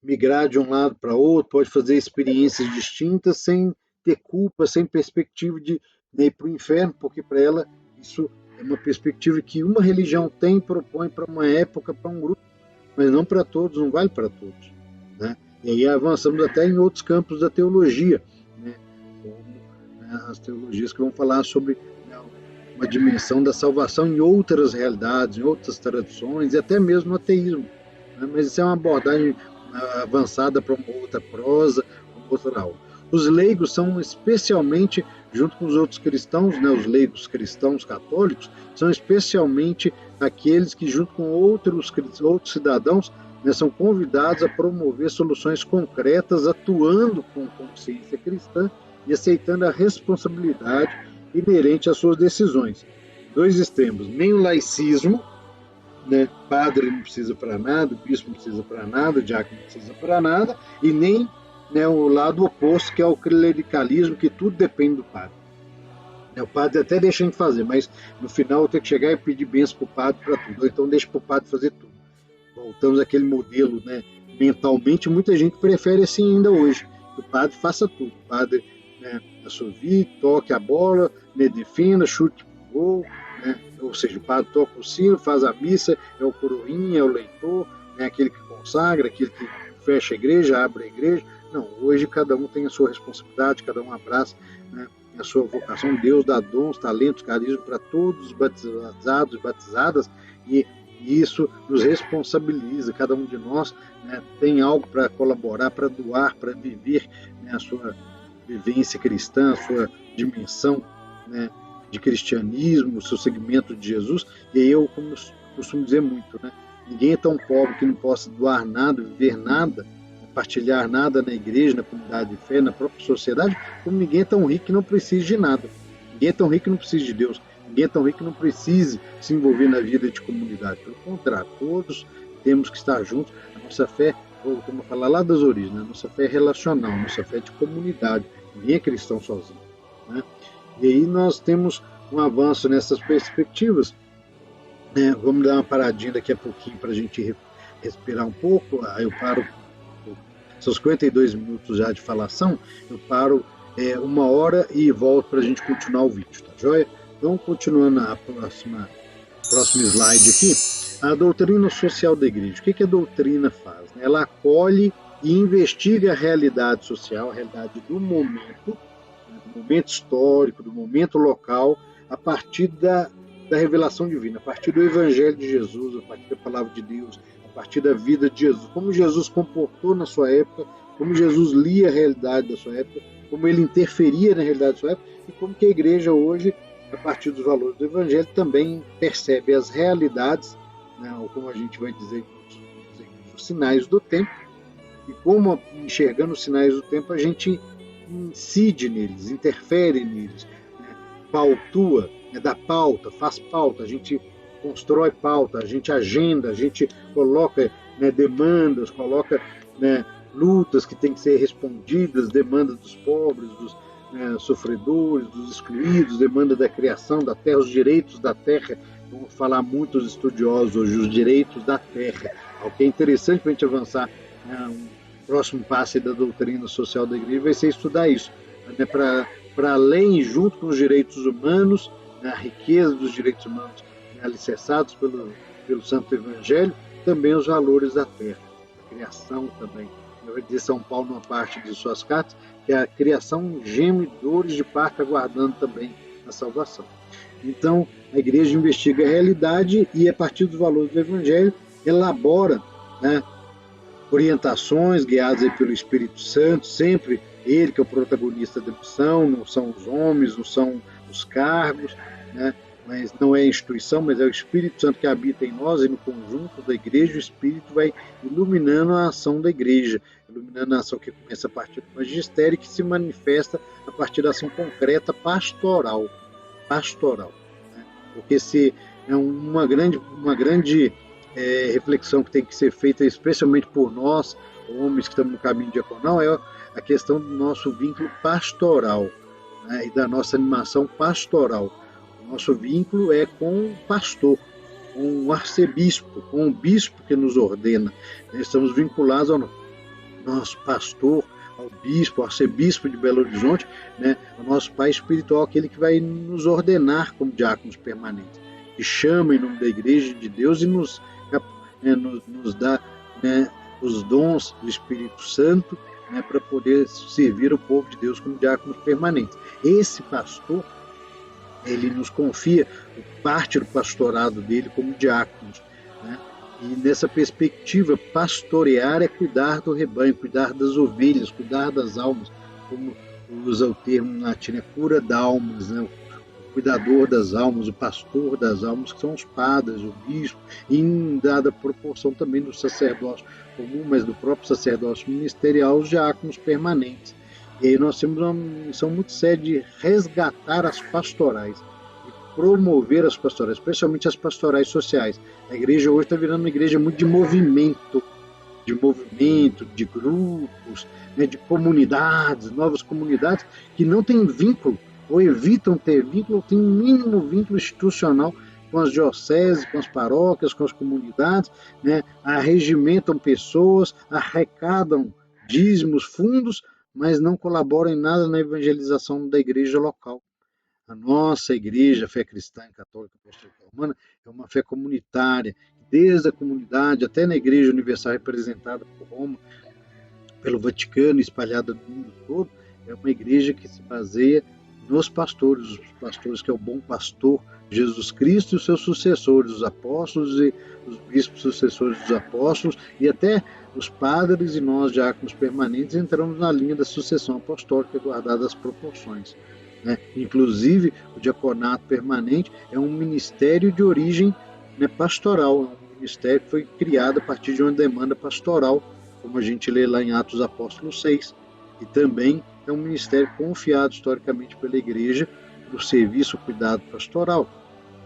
migrar de um lado para outro, pode fazer experiências distintas sem ter culpa, sem perspectiva de, né, ir para o inferno, porque para ela isso é uma perspectiva que uma religião tem e propõe para uma época, para um grupo, mas não para todos, não vale para todos. Né? E aí avançamos até em outros campos da teologia, né? Como, né, as teologias que vão falar sobre, né, uma dimensão da salvação em outras realidades, em outras tradições, e até mesmo no ateísmo. Né? Mas isso é uma abordagem avançada para uma outra prosa, uma outra aula. Os leigos são especialmente, junto com os outros cristãos, né, os leigos cristãos católicos, são especialmente aqueles que, junto com outros cidadãos, né, são convidados a promover soluções concretas, atuando com consciência cristã e aceitando a responsabilidade inerente às suas decisões. Dois extremos, nem o laicismo, né, padre não precisa para nada, bispo não precisa para nada, diácono não precisa para nada, e nem, né, o lado oposto, que é o clericalismo, que tudo depende do padre. O padre até deixa a gente fazer, mas no final eu tenho que chegar e pedir bênção para o padre para tudo, ou então deixa para o padre fazer tudo. Voltamos àquele modelo, né, mentalmente, muita gente prefere assim ainda hoje, que o padre faça tudo. O padre, né, assovie, toque a bola, né, defenda, chute o gol, né, ou seja, o padre toca o sino, faz a missa, é o coroinha, é o leitor, né, aquele que consagra, aquele que fecha a igreja, abre a igreja. Não, hoje cada um tem a sua responsabilidade, cada um abraça, né, a sua vocação. Deus dá dons, talentos, carisma para todos os batizados e batizadas, e isso nos responsabiliza. Cada um de nós, né, tem algo para colaborar, para doar, para viver, né, a sua vivência cristã, a sua dimensão, né, de cristianismo, o seu segmento de Jesus. E aí eu costumo dizer muito, né, ninguém é tão pobre que não possa doar nada, viver nada, partilhar nada na igreja, na comunidade de fé, na própria sociedade, como ninguém é tão rico que não precise de nada. Ninguém é tão rico que não precise de Deus. Ninguém é tão rico que não precise se envolver na vida de comunidade. Pelo contrário, todos temos que estar juntos. A nossa fé, voltamos a falar lá das origens, né? A nossa fé é relacional, a nossa fé é de comunidade. Ninguém é cristão sozinho. Né? E aí nós temos um avanço nessas perspectivas. Né? Vamos dar uma paradinha daqui a pouquinho para a gente respirar um pouco. Aí eu paro, são 52 minutos já de falação, eu paro 1 hora e volto para a gente continuar o vídeo, tá joia? Então, continuando a próximo slide aqui, a doutrina social da igreja. O que a doutrina faz? Ela acolhe e investiga a realidade social, a realidade do momento histórico, do momento local, a partir da revelação divina, a partir do Evangelho de Jesus, a partir da palavra de Deus, a partir da vida de Jesus, como Jesus comportou na sua época, como Jesus lia a realidade da sua época, como ele interferia na realidade da sua época, e como que a igreja hoje, a partir dos valores do Evangelho, também percebe as realidades, né, ou como a gente vai dizer, os sinais do tempo, e como, enxergando os sinais do tempo, a gente incide neles, interfere neles, né, pautua, né, dá pauta, faz pauta, a gente constrói pauta, a gente agenda, a gente coloca, né, demandas, coloca, né, lutas que têm que ser respondidas, demandas dos pobres, dos, né, sofredores, dos excluídos, demanda da criação da terra, os direitos da terra. Vamos falar muito os estudiosos hoje, os direitos da terra. O que é interessante para a gente avançar, né, um próximo passo da doutrina social da igreja vai ser estudar isso, né, para além, junto com os direitos humanos, né, a riqueza dos direitos humanos, né, alicerçados pelo Santo Evangelho, também os valores da terra, a criação também. Eu vou dizer São Paulo, numa parte de suas cartas, que a criação geme dores de parto, aguardando também a salvação. Então, a igreja investiga a realidade e, a partir dos valores do Evangelho, elabora, né, orientações guiadas aí pelo Espírito Santo, sempre ele que é o protagonista da missão, não são os homens, não são os cargos, né, mas não é a instituição, mas é o Espírito Santo que habita em nós, e no conjunto da igreja o Espírito vai iluminando a ação da igreja, iluminando a ação que começa a partir do magistério, que se manifesta a partir da ação concreta pastoral, né? Porque se é uma grande reflexão que tem que ser feita, especialmente por nós, homens que estamos no caminho diaconal, é a questão do nosso vínculo pastoral, né, e da nossa animação pastoral. O nosso vínculo é com o pastor, com o arcebispo, com o bispo que nos ordena. Estamos vinculados ao nosso pastor, ao bispo, ao arcebispo de Belo Horizonte, né, ao nosso pai espiritual, aquele que vai nos ordenar como diáconos permanentes, que chama em nome da Igreja de Deus e nos dá, né, os dons do Espírito Santo, né, para poder servir o povo de Deus como diáconos permanentes. Esse pastor, ele nos confia parte do pastorado dele como diáconos, né? E nessa perspectiva, pastorear é cuidar do rebanho, cuidar das ovelhas, cuidar das almas, como usa o termo em latim, é cura d'almas, né? O cuidador das almas, o pastor das almas, que são os padres, o bispo, e em dada proporção também do sacerdócio comum, mas do próprio sacerdócio ministerial, os diáconos permanentes. E aí nós temos uma missão muito séria de resgatar as pastorais, de promover as pastorais, especialmente as pastorais sociais. A igreja hoje está virando uma igreja muito de movimento, de grupos, né, de comunidades, novas comunidades que não têm vínculo, ou evitam ter vínculo, ou têm um mínimo vínculo institucional com as dioceses, com as paróquias, com as comunidades, né, arregimentam pessoas, arrecadam dízimos, fundos, mas não colaboram em nada na evangelização da igreja local. A nossa igreja, a fé cristã e católica apostólica romana, é uma fé comunitária, desde a comunidade até na Igreja Universal representada por Roma, pelo Vaticano, espalhada no mundo todo, é uma igreja que se baseia nos pastores, os pastores que é o bom pastor Jesus Cristo e os seus sucessores, os apóstolos e os bispos sucessores dos apóstolos, e até os padres e nós, diáconos permanentes, entramos na linha da sucessão apostólica, guardada as proporções, né? Inclusive, o diaconato permanente é um ministério de origem, né, pastoral, é um ministério que foi criado a partir de uma demanda pastoral, como a gente lê lá em Atos dos Apóstolos 6, e também é um ministério confiado historicamente pela Igreja para o serviço, o cuidado pastoral,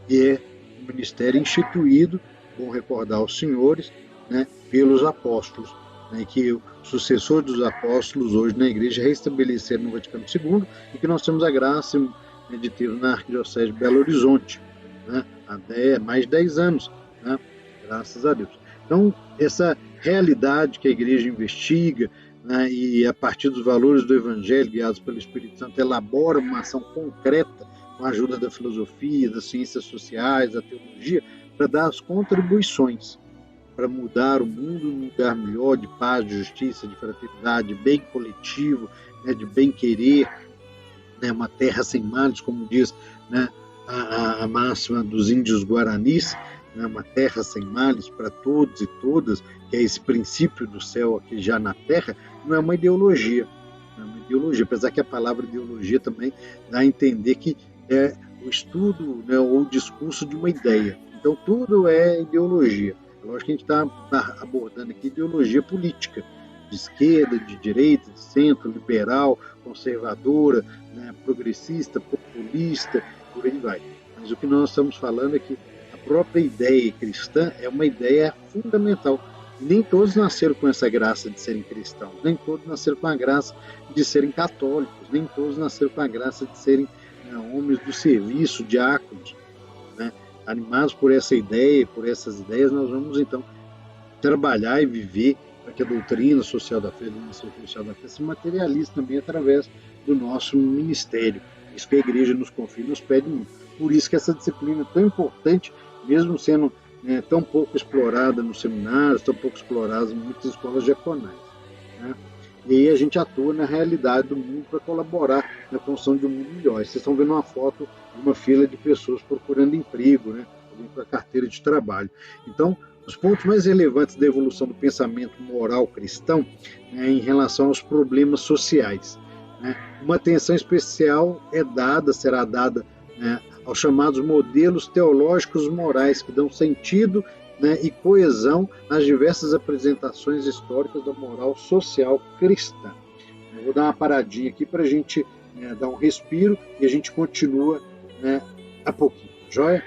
e é um ministério instituído, bom recordar aos senhores, né, pelos apóstolos, né, que o sucessor dos apóstolos hoje na Igreja restabeleceram no Vaticano II e que nós temos a graça, né, de ter na Arquidiocese de Belo Horizonte, né, há mais de 10 anos, né, graças a Deus. Então, essa realidade que a Igreja investiga, né, e a partir dos valores do Evangelho, guiados pelo Espírito Santo, elabora uma ação concreta com a ajuda da filosofia, das ciências sociais, da teologia, para dar as contribuições para mudar o mundo num lugar melhor, de paz, de justiça, de fraternidade, de bem coletivo, né, de bem-querer, né, uma terra sem males, como diz, né, a máxima dos índios guaranis, né, uma terra sem males para todos e todas, que é esse princípio do céu aqui já na terra, não é uma ideologia. Não é uma ideologia, apesar que a palavra ideologia também dá a entender que é o estudo, né, ou o discurso de uma ideia. Então, tudo é ideologia. Lógico que a gente está abordando aqui ideologia política, de esquerda, de direita, de centro, liberal, conservadora, né, progressista, populista, por aí vai. Mas o que nós estamos falando é que a própria ideia cristã é uma ideia fundamental. Nem todos nasceram com essa graça de serem cristãos, nem todos nasceram com a graça de serem católicos, nem todos nasceram com a graça de serem, né, homens do serviço, diáconos, né? Animados por essa ideia, por essas ideias, nós vamos então trabalhar e viver para que a doutrina social da fé, a doutrina social da fé, se materialize também através do nosso ministério. Isso que a igreja nos confia, nos pede muito. Por isso que essa disciplina é tão importante, mesmo sendo, né, tão pouco explorada nos seminários, tão pouco explorada em muitas escolas diaconais, né? E aí a gente atua na realidade do mundo para colaborar na construção de um mundo melhor. Vocês estão vendo uma foto de uma fila de pessoas procurando emprego, né, com a carteira de trabalho. Então, os pontos mais relevantes da evolução do pensamento moral cristão, né, em relação aos problemas sociais, né, uma atenção especial será dada, né, aos chamados modelos teológicos morais que dão sentido, né, e coesão nas diversas apresentações históricas da moral social cristã. Eu vou dar uma paradinha aqui para a gente, né, dar um respiro e a gente continua, né, a pouquinho. Joia?